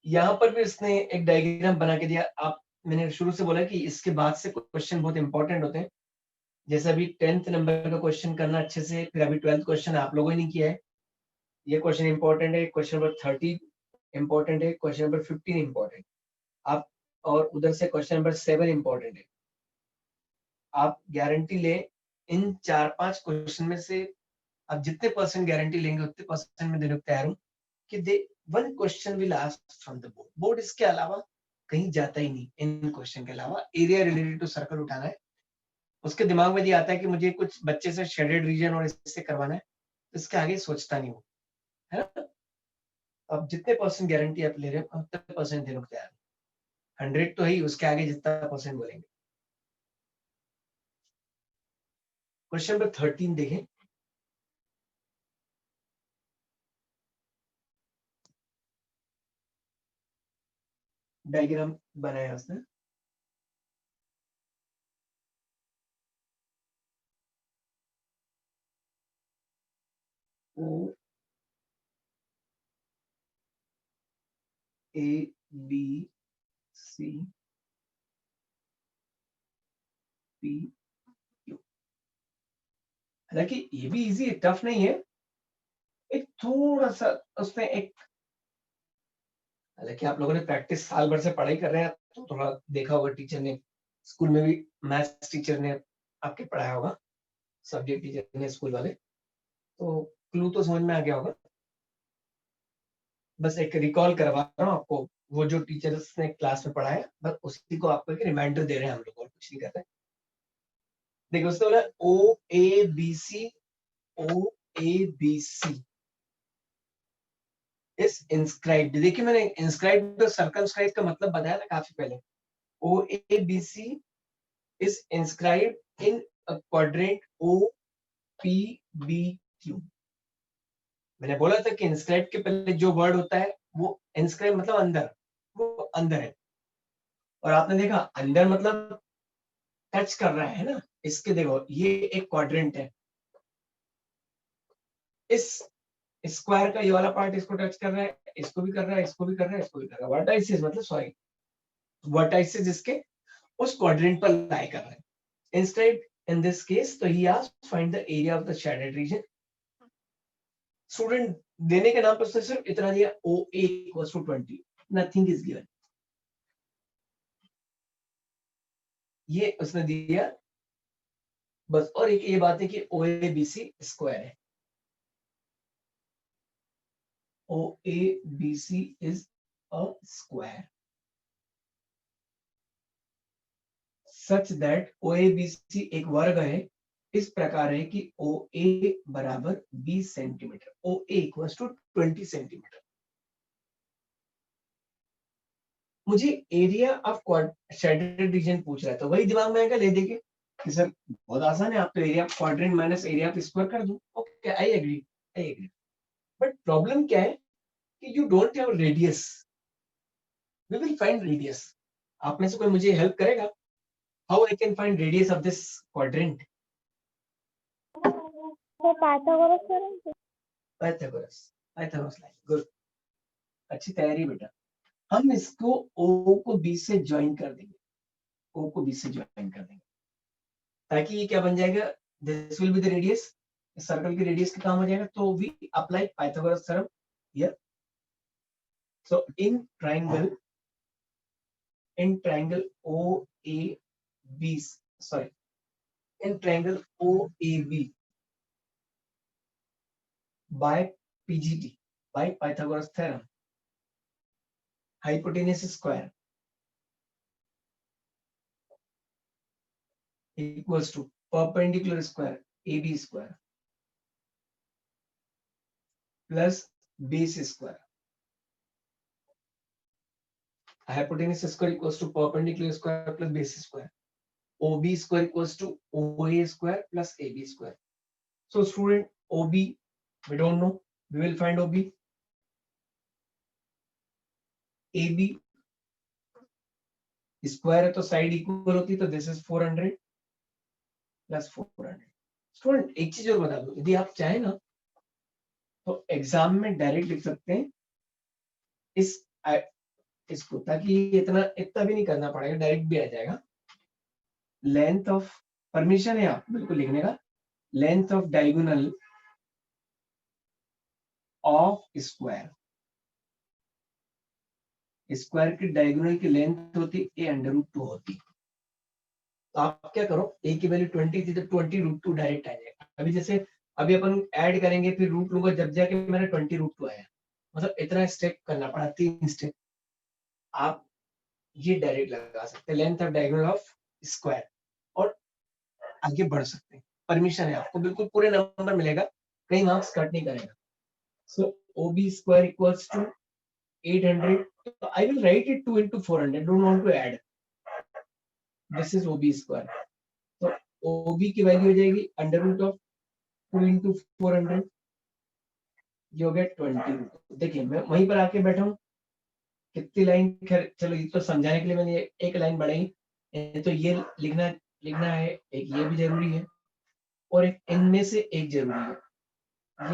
यहाँ पर भी उसने एक डायग्राम बना के दिया। आप, मैंने शुरू से बोला कि इसके बाद से क्वेश्चन बहुत इंपॉर्टेंट होते हैं। जैसे अभी 10th नंबर का क्वेश्चन करना अच्छे से, फिर अभी 12th क्वेश्चन आप लोगों ने किया है, ये क्वेश्चन इंपॉर्टेंट है। क्वेश्चन नंबर 30 इंपॉर्टेंट है, क्वेश्चन नंबर 15 इंपॉर्टेंट, आप, और उधर से क्वेश्चन नंबर 7 इंपॉर्टेंट है। आप गारंटी ले, इन 4-5 क्वेश्चन में से आप जितने परसेंट गारंटी लेंगे उतने परसेंट में देने को तैयार हूँ कि they one question will ask from the board. Board इसके अलावा कहीं जाता ही नहीं। इन क्वेश्चन के अलावा एरिया रिलेटेड टू सर्कल उठाना है, उसके दिमाग में ये आता है कि मुझे कुछ बच्चे से शेडेड रीजन और इससे करवाना है, इसके आगे सोचता नहीं वो, है ना। अब जितने परसेंट गारंटी आप ले रहे हैं उतने परसेंट देने को तैयार है। 100 तो ही, उसके आगे जितना परसेंट बोलेंगे। क्वेश्चन नंबर 13 देखें। डायग्राम बनाया उसने। O A B C P Q। हालांकि ये भी इजी है, टफ नहीं है। एक थोड़ा सा उसमें एक, हालांकि आप लोगों ने प्रैक्टिस साल भर से पढ़ाई कर रहे हैं तो थोड़ा देखा होगा, टीचर ने स्कूल में भी, मैथ्स टीचर ने आपके पढ़ाया होगा, सब्जेक्ट टीचर ने स्कूल वाले, तो क्लू तो समझ में आ गया होगा। बस एक रिकॉल करवा रहा हूँ आपको, वो जो टीचर्स ने क्लास में पढ़ाया, बस उसी को आपको एक रिमाइंडर दे रहे हैं हम लोग, और कुछ नहीं कर रहे। देखो उसने बोला O A B C, O A B C is inscribed. देखिए मैंने इंस्क्राइब्ड और सर्कमस्क्राइब का मतलब बताया था काफी पहले। O A B C is inscribed in a quadrant O P B Q. मैंने बोला था कि इंस्क्राइब के पहले जो वर्ड होता है वो इंस्क्राइब मतलब अंदर, वो अंदर है। और आपने देखा अंदर मतलब टच कर रहा है ना। इसके देखो ये एक क्वाड्रेंट है, इस स्क्वायर का ये वाला पार्ट इसको टच कर रहा है, इसको भी कर रहा है, इसको भी कर रहा है, इसको भी कर रहा है। वर्टाइसिस मतलब, सॉरी, वर्टाइसिस इसके उस क्वाड्रेंट पर लाई कर रहा है। इंस्टेड इन दिस केस, तो he asked find the area of the shaded region. Student देने के नाम पर उसने सिर्फ इतना दिया, O A equals to 20, nothing is given. ये उसने दिया बस। और एक ये बात है कि ओ ए बी सी स्क्वायर है, O A B C is a square such that O A B C एक वर्ग है, इस प्रकार है कि ओ ए बराबर 20 centimetre, O A equals to 20 centimetre. मुझे एरिया ऑफ शेडेड रीजन पूछ रहा है, तो वही दिमाग में आएगा, ले देंगे कि सर बहुत आसान है, आप तो area of quadrant minus area of square कर दो। Okay, I agree, I agree. But problem क्या है कि you don't have radius. We will find radius. आप में से कोई मुझे हेल्प करेगा, how I can find radius of this quadrant? तो पाइथागोरस थ्योरम से। पाइथागोरस, पाइथागोरस लाइन, गुड, अच्छी तैयारी बेटा। हम इसको ओ को बी से ज्वाइन कर देंगे, ओ को बी से ज्वाइन कर देंगे, ताकि ये क्या बन जाएगा, this will be the radius, circle की रेडियस का काम हो जाएगा। तो we apply Pythagoras theorem here. So in triangle O A B, sorry, in triangle O A B by PGT, by Pythagoras theorem, hypotenuse square equals to perpendicular square AB square plus base square. Hypotenuse square equals to perpendicular square plus base square. OB square equals to OA square plus AB square. So student, OB we don't know, we will find OB. A B square है तो side equal होती है, तो this is 400 plus 400। Student एक चीज और बता दो, यदि आप चाहें ना तो एग्जाम में डायरेक्ट लिख सकते हैं इसको, ताकि इतना इतना भी नहीं करना पड़ेगा, डायरेक्ट भी आ जाएगा। लेंथ ऑफ, परमिशन है आप बिल्कुल लिखने का, length of diagonal of square, square की डायगोनल की लेंथ होती ए अंडर रूट 2 होती। तो आप क्या करो, ए की वैल्यू 20 थी तो 20 रूट 2 डायरेक्ट आ जाएगा। अभी जैसे अभी अपन ऐड करेंगे फिर रूट लूंगा, जब जाके मेरा 20 रूट 2 आया, मतलब इतना स्टेप करना पड़ा, 3 स्टेप। आप ये डायरेक्ट लगा सकते हैं, length of diagonal of square, और आगे बढ़ सकते हैं। परमिशन है आपको, बिल्कुल पूरे नंबर मिलेगा, कहीं मार्क्स कट नहीं करेगा। सो OB square equals to 800. So I will write it 2 into 400. Don't want to add. This is OB square. So OB की वैल्यू हो जाएगी अंडर रूट ऑफ 2 into 400, ये हो गया 20। देखिए मैं वहीं पर आके बैठा हूँ, कितनी लाइन, खैर चलो ये तो समझाने के लिए मैंने एक लाइन बढ़ाई, तो ये लिखना है, एक ये भी जरूरी है और एक इनमें से एक जरूरी है,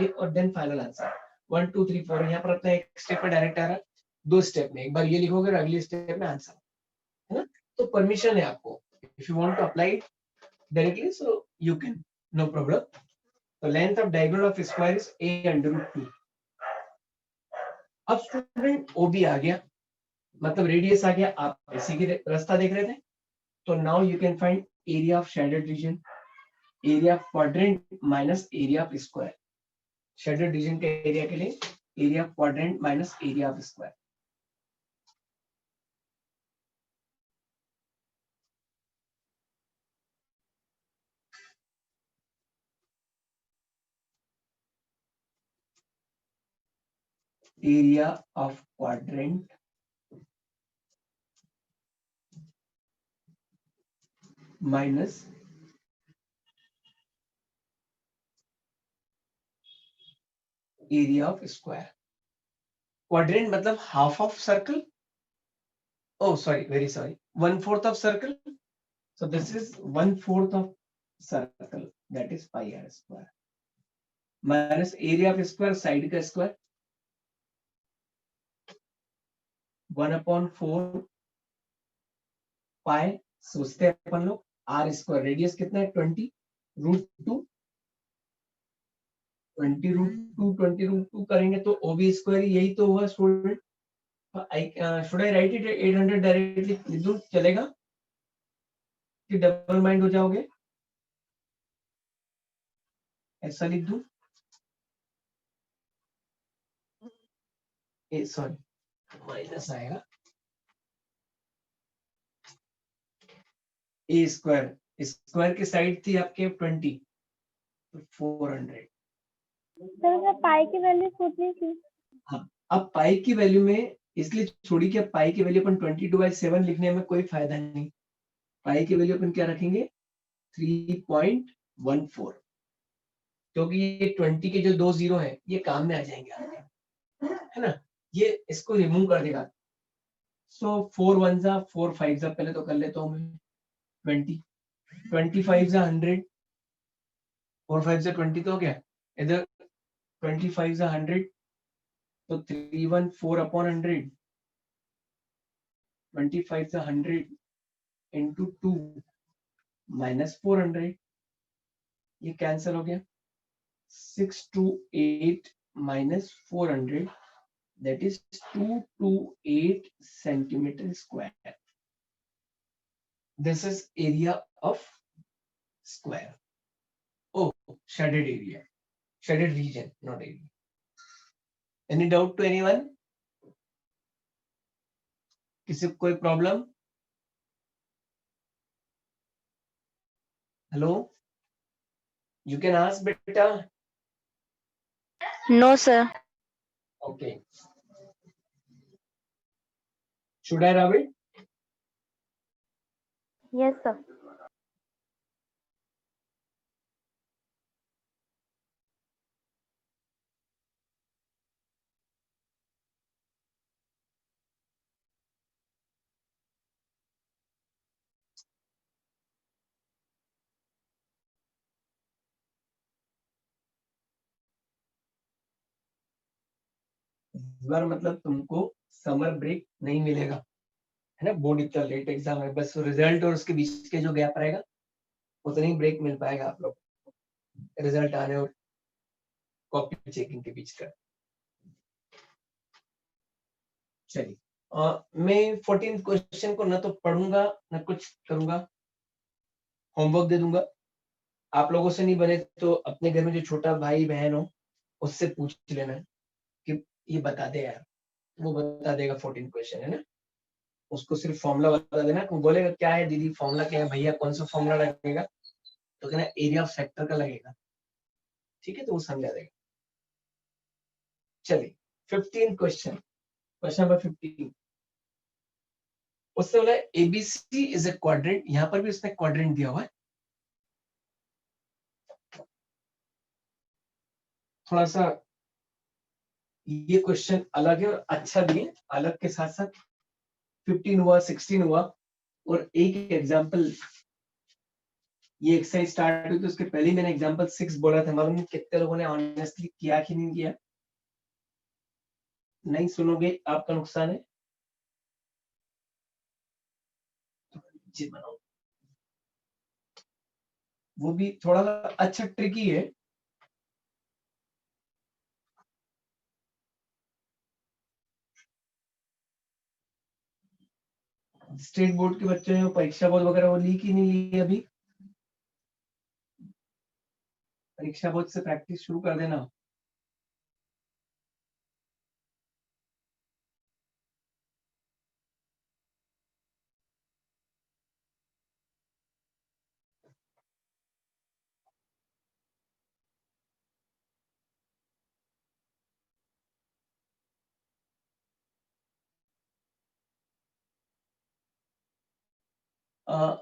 ये और देन फाइनल आंसर 1 2 3 4। यहाँ पर अपना एक स्टेप में डायरेक्ट आ रहा है, 2 स्टेप में, एक बार ये लिखोगे और अगली स्टेप में आंसर, है ना। तो परमिशन है आपको, if you want to apply directly so you can, no problem. तो length of diagonal of square is a under root 2। अब स्टूडेंट OB आ गया, मतलब रेडियस आ गया, आप इसी के रास्ता देख रहे थे, तो now you can find area of shaded reason, area of quadrant minus area of square. Shaded region के एरिया के लिए area of quadrant minus area of square. area of quadrant minus area of square. Quadrant मतलब half of circle. Oh, sorry, very sorry. 1/4 of circle. So this is 1/4 of circle. That is pi r square. Minus area of square, side का square. 1/4 pi. सोचते हैं अपन लोग r square, radius कितना है 20 root 2, 20 root 2 करेंगे तो OB square यही तो हुआ student. should I write it 800 directly लिख दूं, चलेगा कि डबल माइंड हो जाओगे? ऐसा लिख दूं, सॉरी माइनस आएगा, ए स्क्वायर, स्क्वायर की साइड थी आपके 20 तो 400। सर पाई की वैल्यू पूछनी थी। हाँ, अब पाई की वैल्यू में इसलिए छोड़ी कि अब पाई की वैल्यू अपन 22/7 लिखने में कोई फायदा नहीं, पाई की वैल्यू अपन क्या रखेंगे 3.14, क्योंकि ये 20 के जो 2 जीरो है ये काम में आ जाएंगे आगे, है ना, ये इसको रिमूव कर देगा। सो 4 1 जा 4 5 जा, पहले तो कर लेता हूँ मैं 20, 25 जा 100, 4 5 जा 20 तो हो गया, इधर 25 जा 100 तो 314 अपॉन 100, 25 जा 100 into 2 minus 400, ये कैंसिल हो गया, 628 minus 400 that is 228 centimeter square. This is area of square. Oh, shaded area, shaded region, not area. Any doubt to anyone? किसी को कोई problem? Hello, you can ask beta. No, sir. Okay. Should I rub it? Yes sir. इस बार मतलब तुमको summer break नहीं मिलेगा, है ना। बोर्ड इतना लेट एग्जाम है, बस रिजल्ट और उसके बीच के जो गैप रहेगा उतनी ब्रेक मिल पाएगा आप लोग, रिजल्ट आने और कॉपी चेकिंग के बीच का। चलिए मैं 14 क्वेश्चन को ना तो पढ़ूंगा ना कुछ करूंगा, होमवर्क दे दूंगा। आप लोगों से नहीं बने तो अपने घर में जो छोटा भाई बहन हो उससे पूछ लेना कि ये बता दे यार, वो बता देगा 14 क्वेश्चन, है ना। उसको सिर्फ फॉर्मूला बता देना, वो बोलेगा क्या है दीदी फॉर्मूला क्या है, भैया कौन सा फॉर्मूला लगेगा, तो कहना एरिया ऑफ सेक्टर का लगेगा, ठीक है, तो वो समझा देगा। चलिए 15 क्वेश्चन, क्वेश्चन नंबर 15। उससे बोला एबीसी इज ए क्वाड्रेंट, यहां पर भी उसने क्वाड्रेंट दिया हुआ है। थोड़ा सा ये क्वेश्चन अलग है और अच्छा भी है, अलग के साथ साथ 15 हुआ 16 हुआ, और एक एग्जांपल ये एक्सरसाइज स्टार्ट हुई तो उसके पहले ही मैंने एग्जांपल 6 बोला था, मालूम नहीं कितने लोगों ने ऑनेस्टली किया कि नहीं किया। नहीं सुनोगे आपका नुकसान है, जी बनाओ। वो भी थोड़ा अच्छा ट्रिकी है। स्टेट बोर्ड के बच्चों ने परीक्षा बोर्ड वगैरह वो ली कि नहीं ली अभी, परीक्षा बोर्ड से प्रैक्टिस शुरू कर देना।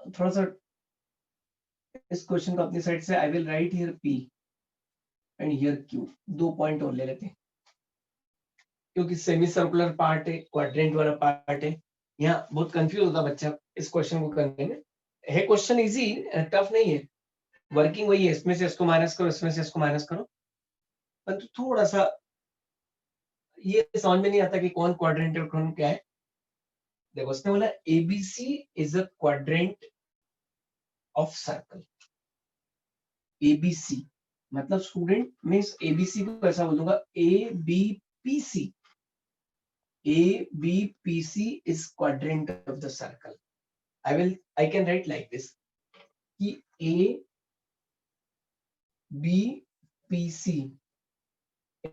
थोड़ा सा इस क्वेश्चन को अपनी साइड से, I will write here P and here Q, 2 point और ले लेते हैं क्योंकि सेमी सर्कुलर पार्ट है, क्वाड्रेंट वाला पार्ट है, यहाँ बहुत कंफ्यूज होता बच्चा इस क्वेश्चन को करने में। है क्वेश्चन इजी, टफ नहीं है, वर्किंग वही है, इसमें से इसको माइनस करो, इसमें से इसको माइनस करो, परंतु थोड़ा सा ये समझ में नहीं आता कि कौन क्वाड्रेंट और कौन क्या है। देखो उसने बोला ABC is a quadrant of circle. ABC मतलब स्टूडेंट मैं इस एबीसी को कैसा बोलूंगा, A B P C, A B P C is quadrant of the circle. I can write like this कि A B P C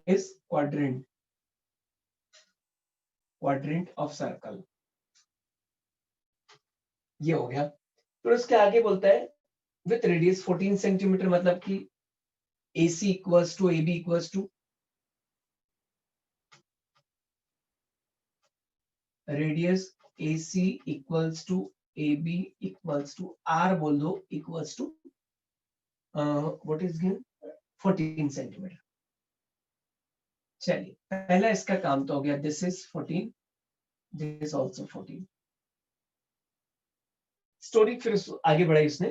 is quadrant of circle। ये हो गया। फिर उसके आगे बोलता है विथ रेडियस 14 सेंटीमीटर, मतलब कि AC equals to AB equals to radius AC equals to AB equals to R बोल दो equals to what is given 14 centimetre. चलिए पहला इसका काम तो हो गया, this is 14, this also 14। Story फिर आगे बढ़ाई इसने,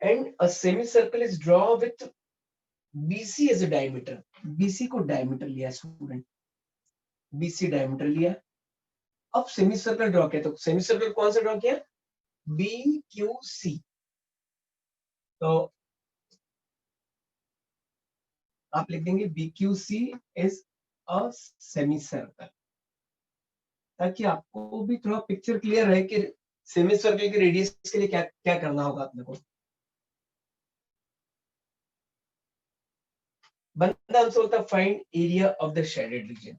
and a semi circle is draw with BC as a diameter. BC को डायमीटर लिया स्टूडेंट, BC डायमीटर लिया। अब सेमी सर्कल ड्रॉ किया, तो सेमी सर्कल कौन सा ड्रॉ किया, BQC। तो आप लिख देंगे BQC is a semi circle, ताकि आपको भी थोड़ा पिक्चर क्लियर रहे कि सेमी सर्कल के रेडियस के लिए क्या क्या करना होगा अपने को। बंदा हमसे बोलता है find area of the shaded reason,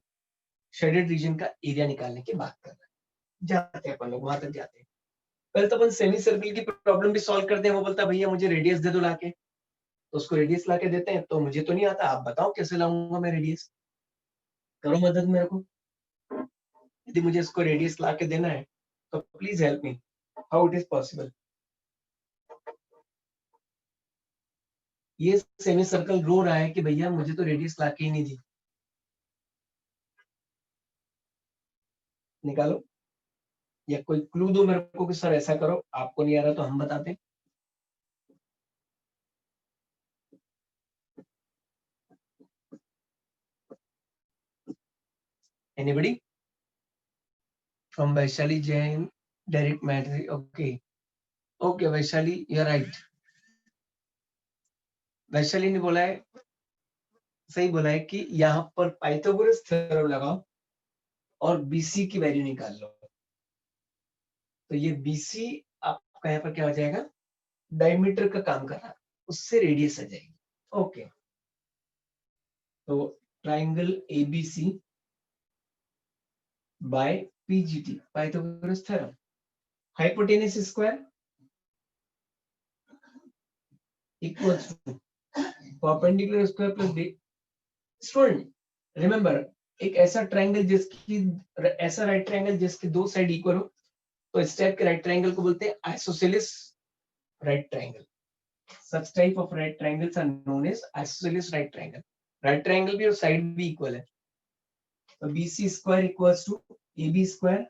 shaded region का एरिया निकालने की बात कर रहा है। जाते हैं अपन लोग वहां तक जाते हैं। पहले तो अपन सेमी सर्कल की प्रॉब्लम भी सॉल्व करते हैं। वो बोलता है भैया मुझे रेडियस दे दो लाके, तो उसको रेडियस लाके देते हैं। तो मुझे तो नहीं आता, आप बताओ कैसे लाऊंगा मैं रेडियस, करो मदद मेरे को। यदि मुझे इसको रेडियस लाके देना है तो please help me, how it is possible. ये सेमी सर्कल रो रहा है कि भैया मुझे तो रेडियस लाके ही नहीं दी। निकालो या कोई क्लू दो मेरे को कि सर ऐसा करो, आपको नहीं आ रहा तो हम बताते हैं। Anybody? From Vaishali Jain, Derek Madri. Okay. Okay, Vaishali, you're right. Vaishali ने बोला है, सही बोला है कि यहाँ पर पाइथागोरस थ्योरम लगाओ और BC की वैल्यू निकाल लो। तो ये BC आपका यहाँ पर क्या हो जाएगा, डायमीटर का काम कर रहा है, उससे रेडियस आ जाएगी। ओके, तो triangle ABC by PGT, Pythagoras theorem, hypotenuse square equals to perpendicular square plus B. Student remember, एक ऐसा ट्रायंगल जिसकी ऐसा राइट ट्रायंगल जिसके दो साइड इक्वल हो, तो इस टाइप के राइट ट्रायंगल को बोलते हैं isosceles right triangle. Such type of right triangles are known as isosceles right triangle. Right triangle भी और साइड भी इक्वल है, तो BC square equals to AB square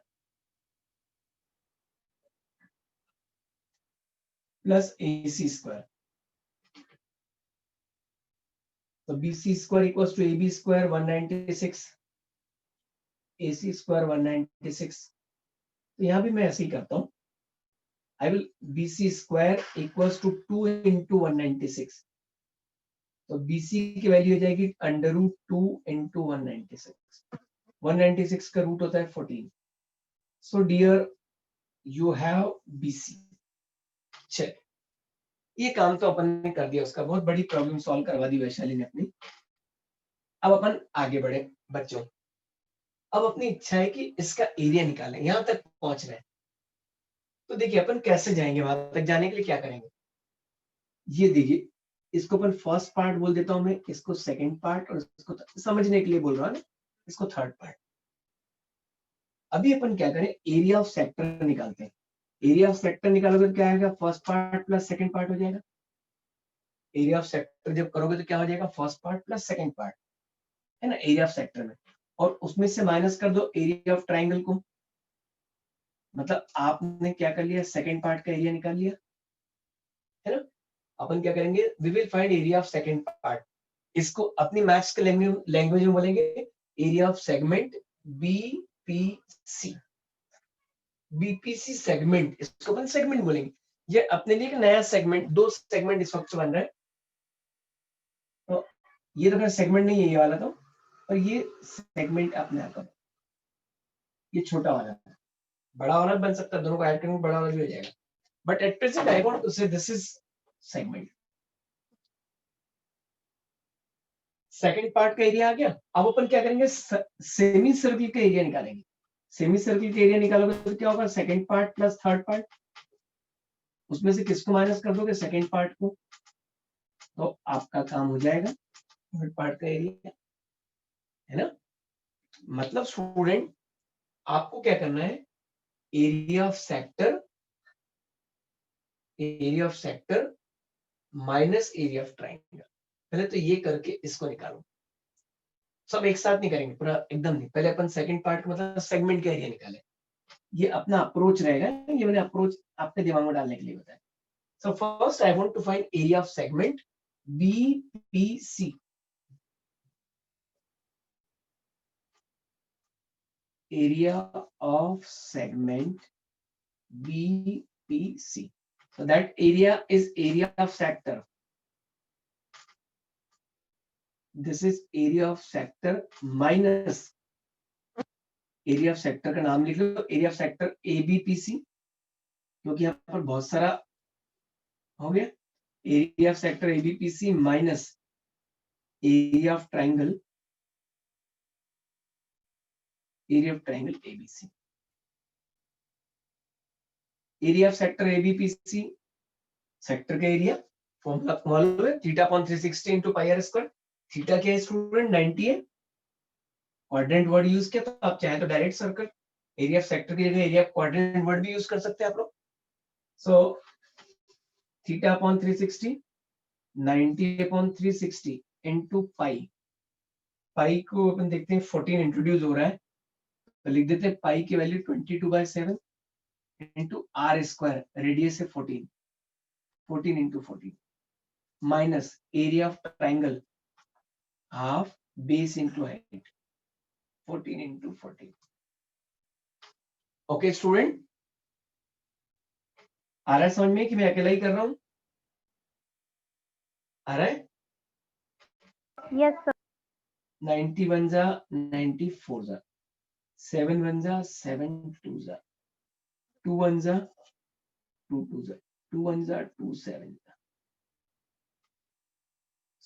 plus AC square. तो BC square equals to AB square 196, AC square 196। तो यहाँ भी मैं ऐसे ही करता हूँ, I will BC square equals to 2 into 196। तो BC की वैल्यू हो जाएगी √2 into 196। 196 का रूट होता है 14। So dear you have BC। चल, ये काम तो अपन ने कर दिया, उसका बहुत बड़ी प्रॉब्लम सॉल्व करवा दी वैशाली ने अपनी। अब अपन आगे बढ़े बच्चों। अब अपनी इच्छा है कि इसका एरिया निकालें, यहां तक पहुंच रहे हैं। तो देखिए अपन कैसे जाएंगे वहां तक, जाने के लिए क्या करेंगे, ये देखिए, इसको अपन फर्स्ट पार्ट बोल देता हूं मैं, इसको सेकंड पार्ट, और इसको समझने के लिए बोल रहा हूं, इसको थर्ड पार्ट। अभी अपन क्या करें, एरिया ऑफ सेक्टर निकालते हैं। एरिया ऑफ सेक्टर निकालोगे तो क्या आएगा, first part plus second part हो जाएगा। एरिया ऑफ सेक्टर जब करोगे तो क्या हो जाएगा, first part plus second part, है ना, एरिया ऑफ सेक्टर में। और उसमें से माइनस कर दो एरिया ऑफ ट्राइंगल को, मतलब आपने क्या कर लिया, सेकंड पार्ट का एरिया निकाल लिया, है ना। अपन क्या करेंगे, we will find area of second part. इसको अपनी मैथ्स के लैंग्वेज में बोलेंगे area of segment BPC। BPC segment, इसको अपन सेगमेंट बोलेंगे। ये अपने लिए एक नया सेगमेंट, दो सेगमेंट इस वक्त बन रहा है। तो ये तो सेगमेंट नहीं है ये वाला, तो और ये सेगमेंट अपने आप का, ये छोटा वाला, बड़ा वाला बन सकता है, दोनों को ऐड करेंगे बड़ा वाला भी हो जाएगा। But at present I want to say this is segment. Second part का एरिया आ गया। अब अपन क्या करेंगे, सेमी सर्कल का एरिया निकालेंगे। सेमी सर्कल का एरिया निकालोगे तो क्या होगा, second part plus third part, उसमें से किसको माइनस कर दोगे, सेकंड पार्ट को, तो आपका काम हो जाएगा थर्ड पार्ट का एरिया, है ना। मतलब स्टूडेंट आपको क्या करना है, area of sector minus area of triangle. पहले तो ये करके इसको निकालो, सब एक साथ नहीं करेंगे पूरा एकदम नहीं, पहले अपन सेकंड पार्ट मतलब सेगमेंट का एरिया निकाले। ये अपना अप्रोच रहेगा, ये मैंने अप्रोच आपके दिमाग में डालने के लिए बताया। So first I want to find area of segment BPC। Area of segment BPC, so that area is area of sector. This is area of sector minus area of sector का नाम लिख लो, एरिया ऑफ सेक्टर ABPC, क्योंकि यहाँ पर बहुत सारा हो गया। Area of sector ABPC minus area of triangle ABC। Area of sector ABPC, sector का एरिया फॉर्मूला मालूम है, θ/360 into πr²। थीटा क्या है स्टूडेंट, 90 है। क्वाड्रेंट वर्ड यूज किया, तो आप चाहे तो direct circle area of sector की जगह एरिया ऑफ क्वाड्रेंट वर्ड भी यूज कर सकते हैं आप लोग। सो θ/360 90/360 into पाई। पाई को अपन देखते हैं 14 इंट्रोड्यूस हो रहा है, तो लिख देते हैं पाई की वैल्यू 22/7 into r², रेडियस है 14 into 14 minus area of triangle half base into height. 14 into 14. Okay student, आ रहा है समझ में कि मैं अकेला ही कर रहा हूं? आ रहा है? Yes, sir. 91 जा 94 जा 7 1 जा 7 2 जा 2 1 जा 2 2 जा 2 1 जा 2 7 जा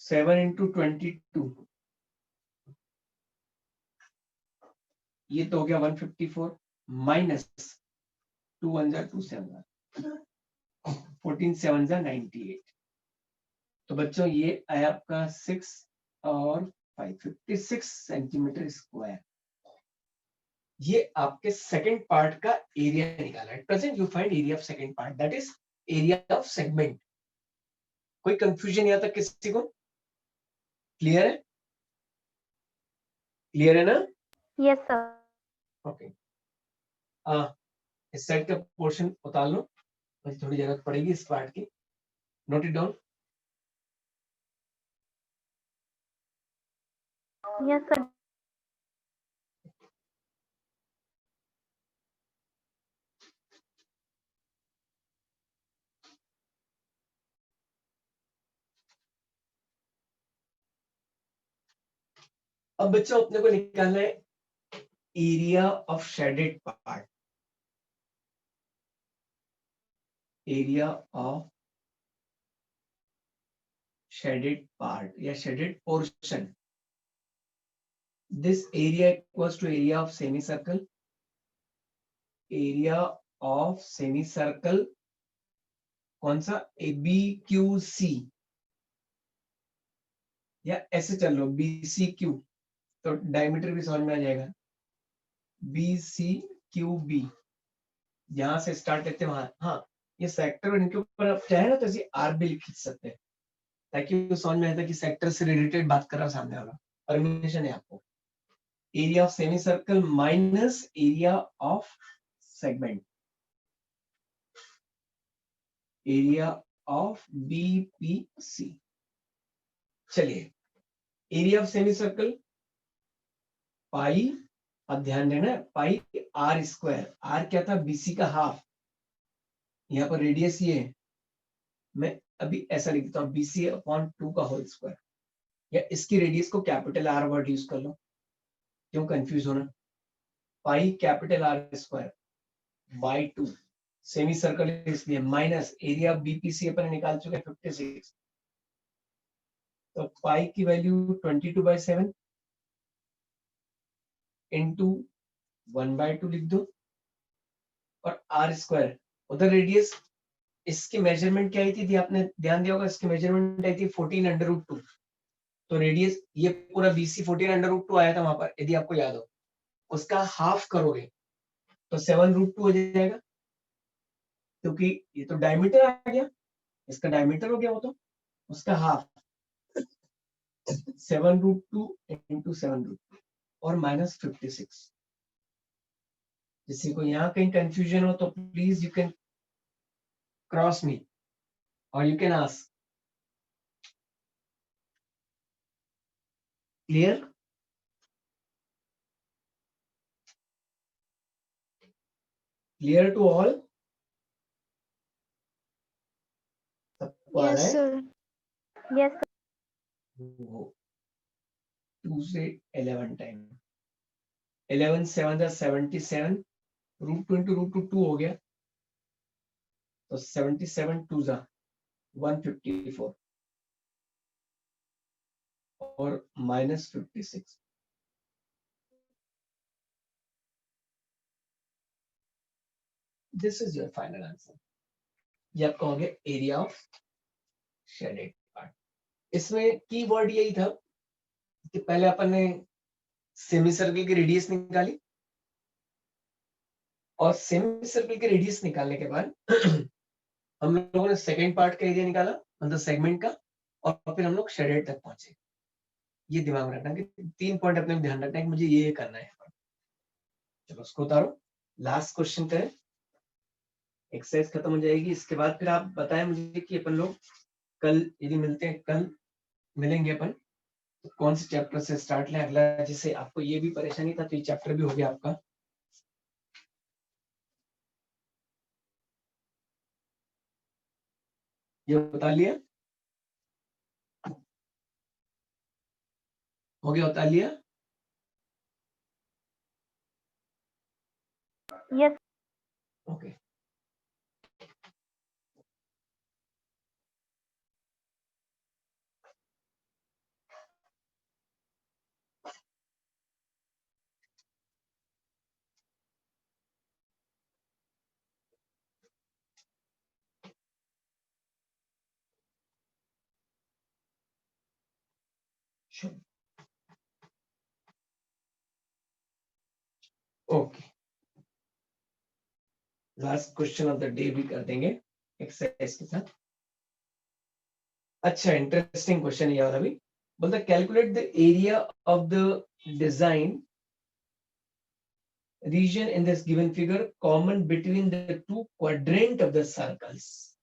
7 into 22, ये तो हो गया 154 माइनस 2 1 जा 2 7 जा 14 7 जा 98। तो बच्चों ये आया आपका 6 और 556 सेंटीमीटर स्क्वायर। ये आपके सेकंड पार्ट का एरिया निकाला है। Present you find area of second part, that is area of segment. कोई कंफ्यूजन यहाँ तक किसी को? क्लियर है? क्लियर है ना? Yes, sir. ओके, इस साइड का पोर्शन उतार लो, मुझे थोड़ी जरूरत पड़ेगी इस पार्ट की। Note it down. Yes, sir. अब बच्चों अपने को निकालना है area of shaded part. Area of shaded part या shaded portion. This area equals to area of semi circle. Area of semi circle कौन सा? ABQC, या ऐसे चल लो BCQ, तो डायमीटर भी समझ में आ जाएगा। BCQB, यहां से स्टार्ट करते हैं वहां। हाँ, ये सेक्टर और इनके ऊपर आप चाहे ना तो ऐसे आर भी लिख सकते हैं, ताकि समझ में आता है कि सेक्टर से रिलेटेड बात कर रहा सामने वाला। परमिशन है आपको। Area of semi circle minus area of segment. Area of BPC। चलिए, area of semi circle pi, अब ध्यान देना पाई आर स्क्वायर। आर क्या था? BC का हाफ। यहाँ पर रेडियस ये है, मैं अभी ऐसा लिख देता हूँ BC/2 का होल स्क्वायर, या इसकी रेडियस को कैपिटल आर वर्ड यूज कर लो, क्यों कंफ्यूज होना। Pi capital R square by 2, semi circle इसलिए, माइनस एरिया BPC अपन निकाल चुके 56, तो पाई की वैल्यू 22/7 इंटू 1/2 लिख दो, और आर स्क्वायर उधर रेडियस। इसकी मेजरमेंट क्या आई थी आपने ध्यान दिया होगा, इसकी मेजरमेंट आई थी 14√2। तो रेडियस ये पूरा BC 14√2 आया था वहां पर, यदि आपको याद हो। उसका हाफ करोगे तो 7√2 हो जाएगा, क्योंकि ये तो डायमीटर आ गया, इसका डायमीटर हो गया वो, तो उसका हाफ 7√2 इंटू 7√2 और माइनस 56। किसी को यहाँ कहीं कंफ्यूजन हो तो please you can cross me और you can ask. Clear? Clear to all? सबको आ रहा Yes, है? sir. Yes, sir. 2 से 11 टाइम, 11 7 77, √2 इंटू √2 हो गया, तो 77 2 जा 154 और minus 56। This is your final answer. ये आप कहोगे एरिया ऑफ शेडेड पार्ट। इसमें की वर्ड यही था कि पहले अपन ने सेमी सर्कल की रेडियस निकाली, और सेमी सर्कल की रेडियस निकालने के बाद हम लोगों ने सेकंड पार्ट का एरिया निकाला, मतलब सेगमेंट का, और फिर हम लोग शेडेड तक पहुंचे। ये दिमाग में रखना कि 3 पॉइंट अपने ध्यान रखना है कि मुझे ये करना है। चलो उसको उतारो, लास्ट क्वेश्चन करें, एक्सरसाइज खत्म हो जाएगी। इसके बाद फिर आप बताएं मुझे कि अपन लोग कल यदि मिलते हैं, कल मिलेंगे अपन, तो कौन से चैप्टर से स्टार्ट लें अगला? जिससे आपको ये भी परेशानी था तो ये चैप्टर भी हो गया आपका। ये बता लिया, हो गया, बता लिया। Yes okay, okay, last question of the day भी कर देंगे एक्सरसाइज के साथ। अच्छा, इंटरेस्टिंग क्वेश्चन ये वाला भी। बोलता calculate the area of the design region in this given figure common between the two quadrant of the circles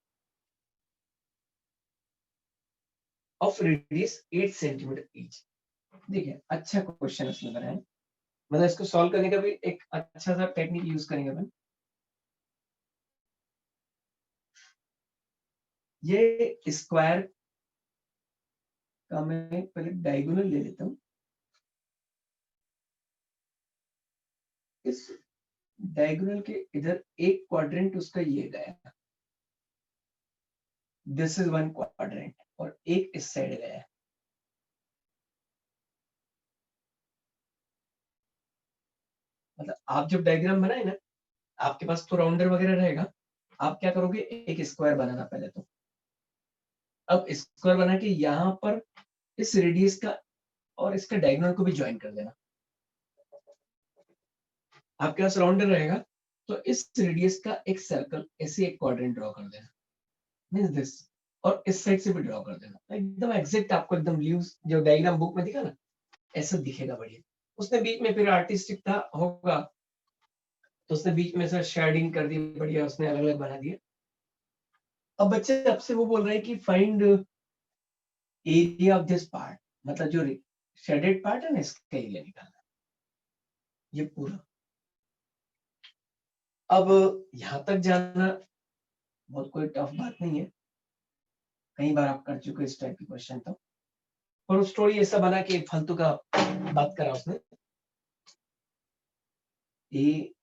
of radius 8 centimeter each। देखिए, अच्छा क्वेश्चन इसमें बनाया है, मतलब इसको सॉल्व करने का भी एक अच्छा सा टेक्निक यूज करेंगे अपन। ये स्क्वायर का मैं पहले डायगोनल ले लेता हूं। इस डायगोनल के इधर एक क्वाड्रेंट उसका ये गया, दिस इज वन क्वाड्रेंट, और एक इस साइड गया। मतलब आप जब डायग्राम बनाए ना, आपके पास तो राउंडर वगैरह रहेगा, आप क्या करोगे, एक स्क्वायर बनाना पहले तो। अब स्क्वायर बना के यहाँ पर इस रेडियस का और इसका डायगोनल को भी ज्वाइन कर देना। आपके पास राउंडर रहेगा तो इस रेडियस का एक सर्कल ऐसे एक क्वाड्रेंट ड्रॉ कर देना, मींस दिस, और इस साइड से भी ड्रॉ कर देना। एकदम एग्जैक्ट आपको एकदम लीव्स जो डायग्राम बुक में दिखा ना, ऐसा दिखेगा बढ़िया। उसने बीच में फिर आर्टिस्टिक था होगा तो उसने बीच में से शेडिंग कर दी बढ़िया, उसने अलग अलग बना दिया। अब बच्चे आपसे वो बोल रहे हैं कि find area of this part, मतलब जो शेडेड पार्ट है ना, इसका एरिया निकालना, ये पूरा। अब यहां तक जाना बहुत कोई टफ बात नहीं है, कई बार आप कर चुके इस टाइप की क्वेश्चन। तो और स्टोरी ऐसा बना कि फालतू का बात करा उसने। A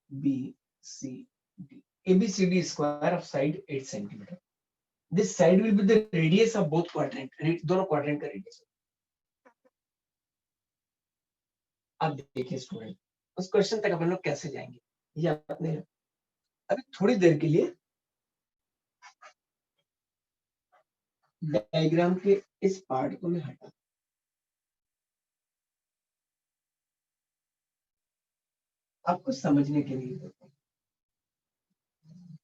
B C D, ABCD square of side 8 centimetre. This side will be the radius of both quadrant, दोनों क्वाड्रेंट का रेडियस। आप देखिए स्टूडेंट, उस क्वेश्चन तक अपन लोग कैसे जाएंगे, ये आपने अभी थोड़ी देर के लिए डायग्राम के इस पार्ट को मैं हटा, आपको समझने के लिए।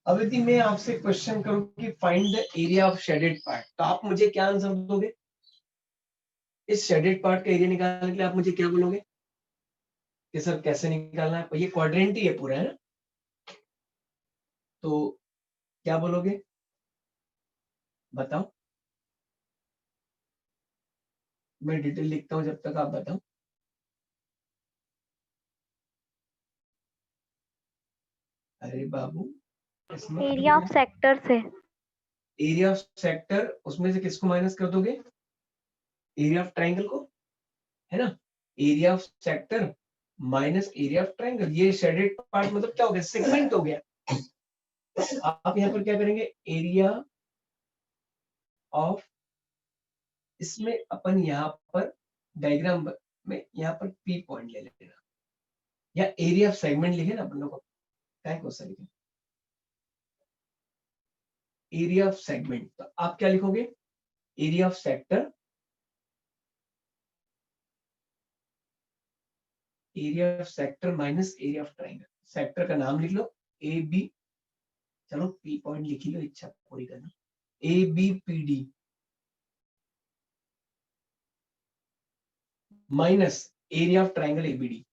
अब यदि मैं आपसे क्वेश्चन करूं कि find the area of shaded part, तो आप मुझे क्या आंसर दोगे? इस शेडेड पार्ट का एरिया निकालने के लिए आप मुझे क्या बोलोगे कि सर कैसे निकालना है? ये क्वाड्रेंट ही है पूरा, है ना? तो क्या बोलोगे, बताओ। मैं डिटेल लिखता हूं जब तक, आप बताओ। अरे बाबू, एरिया ऑफ सेक्टर से। एरिया ऑफ सेक्टर, उसमें से किसको माइनस कर दोगे? एरिया ऑफ ट्राइंगल को, है ना? Area of sector minus area of triangle, ये शेडेड पार्ट मतलब क्या हो गया, सेगमेंट हो गया। आप यहाँ पर क्या करेंगे, एरिया ऑफ, इसमें अपन यहाँ पर डायग्राम में यहाँ पर P पॉइंट ले लेना, या एरिया ऑफ सेगमेंट लिखे ना अपन लोग को, क्या हो सके एरिया ऑफ सेगमेंट। तो आप क्या लिखोगे, area of sector, area of sector minus area of triangle. Sector का नाम लिख लो AB, चलो P पॉइंट लिख लो, इच्छा पूरी करना, ABPD minus area of triangle ABD,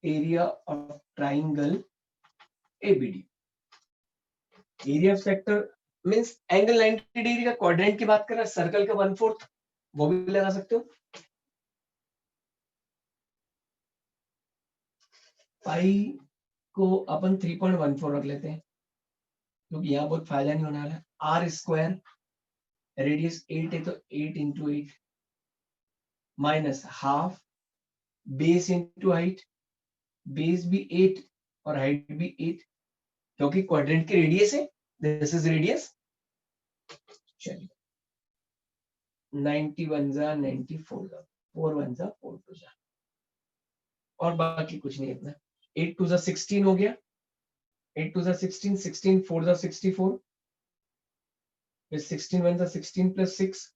area of triangle ABD। Area of sector means angle 90 degree का क्वाड्रेंट की बात कर रहा है, सर्कल का 1/4 वो भी लगा सकते हो। पाई को अपन 3.14 रख लेते हैं क्योंकि यहाँ बहुत फायदा नहीं होने वाला है। आर स्क्वायर रेडियस 8 है तो 8 into 8 minus half base into height, base भी 8 और हाइट भी 8 क्योंकि क्वाड्रेंट की रेडियस है, दिस इज रेडियस। चलिए 91 जा 94 जा 4 1 जा 4 2 जा और बाकी कुछ नहीं इतना। 8 2 जा 16 हो गया, 8 2 जा 16, 16 4 जा 64, फिर 16 1 जा 16 प्लस 6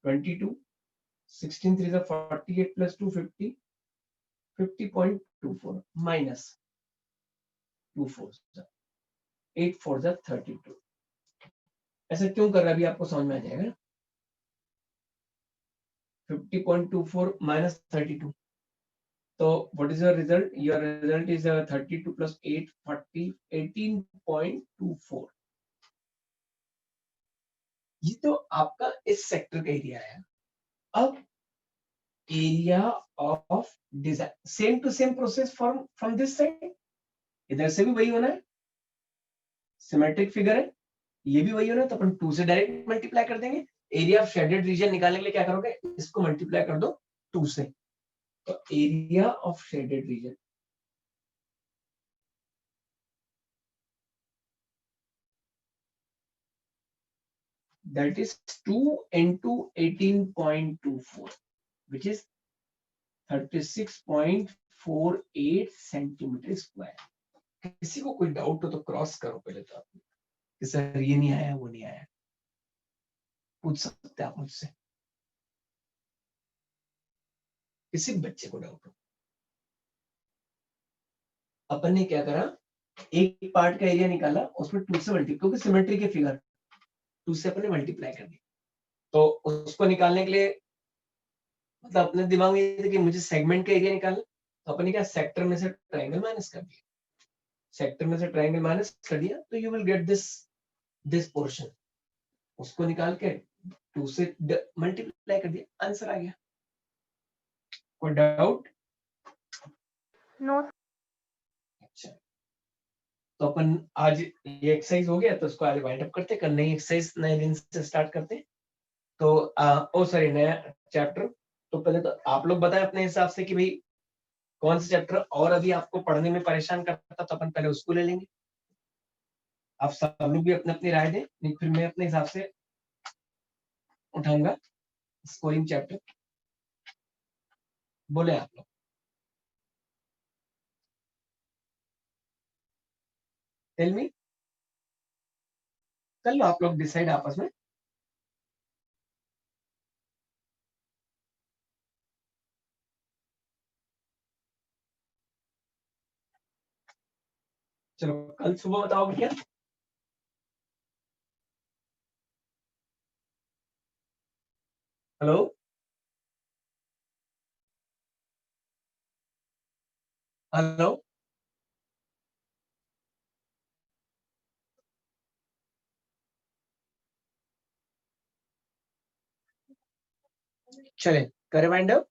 22, 16 3 जा 48 प्लस 2 50, 50.24 माइनस 2 4 जा 8 4 जा 32। ऐसा क्यों कर रहा है अभी आपको समझ में आ जाएगा। 50.24 minus 32. So what is your result? Your result is 32 plus 8 40 18.24. ये तो आपका इस सेक्टर का एरिया है। अब area of design same to same process from this side, इधर से भी वही होना है, सिमेट्रिक फिगर है, ये भी वही होना है, तो अपन 2 से डायरेक्ट मल्टीप्लाई कर देंगे। एरिया ऑफ शेडेड रीजन निकालने के लिए क्या करोगे, इसको मल्टीप्लाई कर दो 2 से, तो area of shaded reason that is 2 into 18.24 which is 36.48 centimetre square. किसी को कोई डाउट हो तो क्रॉस करो पहले तो आप कि सर ये नहीं आया वो नहीं आया, पूछ सकते हैं आप मुझसे, किसी बच्चे को डाउट हो। अपन ने क्या करा, एक पार्ट का एरिया निकाला, उसमें 2 से मल्टीप्लाई, क्योंकि सिमेट्री के फिगर 2 से अपन ने मल्टीप्लाई कर दी, तो उसको निकालने के लिए मतलब अपने दिमाग में ये था कि मुझे सेगमेंट का एरिया निकालना, तो अपन ने क्या सेक्टर में से ट्रायंगल माइनस कर दिया, सेक्टर में से ट्रायंगल माइनस कर दिया तो you will get this portion, उसको निकाल के 2 से मल्टीप्लाई कर दिया, आंसर आ गया। कोई डाउट? नो। अच्छा, तो अपन आज ये एक्सरसाइज हो गया तो उसको आगे वाइंड अप करते, कल नई एक्सरसाइज नए दिन से स्टार्ट करते हैं। तो ओ सॉरी नया चैप्टर, तो पहले तो आप लोग बताएं अपने हिसाब से कि भाई कौन सा चैप्टर और अभी आपको पढ़ने में परेशान करता, तो अपन पहले उसको ले लेंगे। आप सब लोग भी अपनी अपनी राय दें, नहीं फिर मैं अपने हिसाब से उठाऊंगा स्कोरिंग चैप्टर। बोले आप लोग, टेल मी, कर लो आप लोग डिसाइड आपस में। चलो कल सुबह बताओगे क्या? हेलो, हेलो, चले करे वाइंड अप।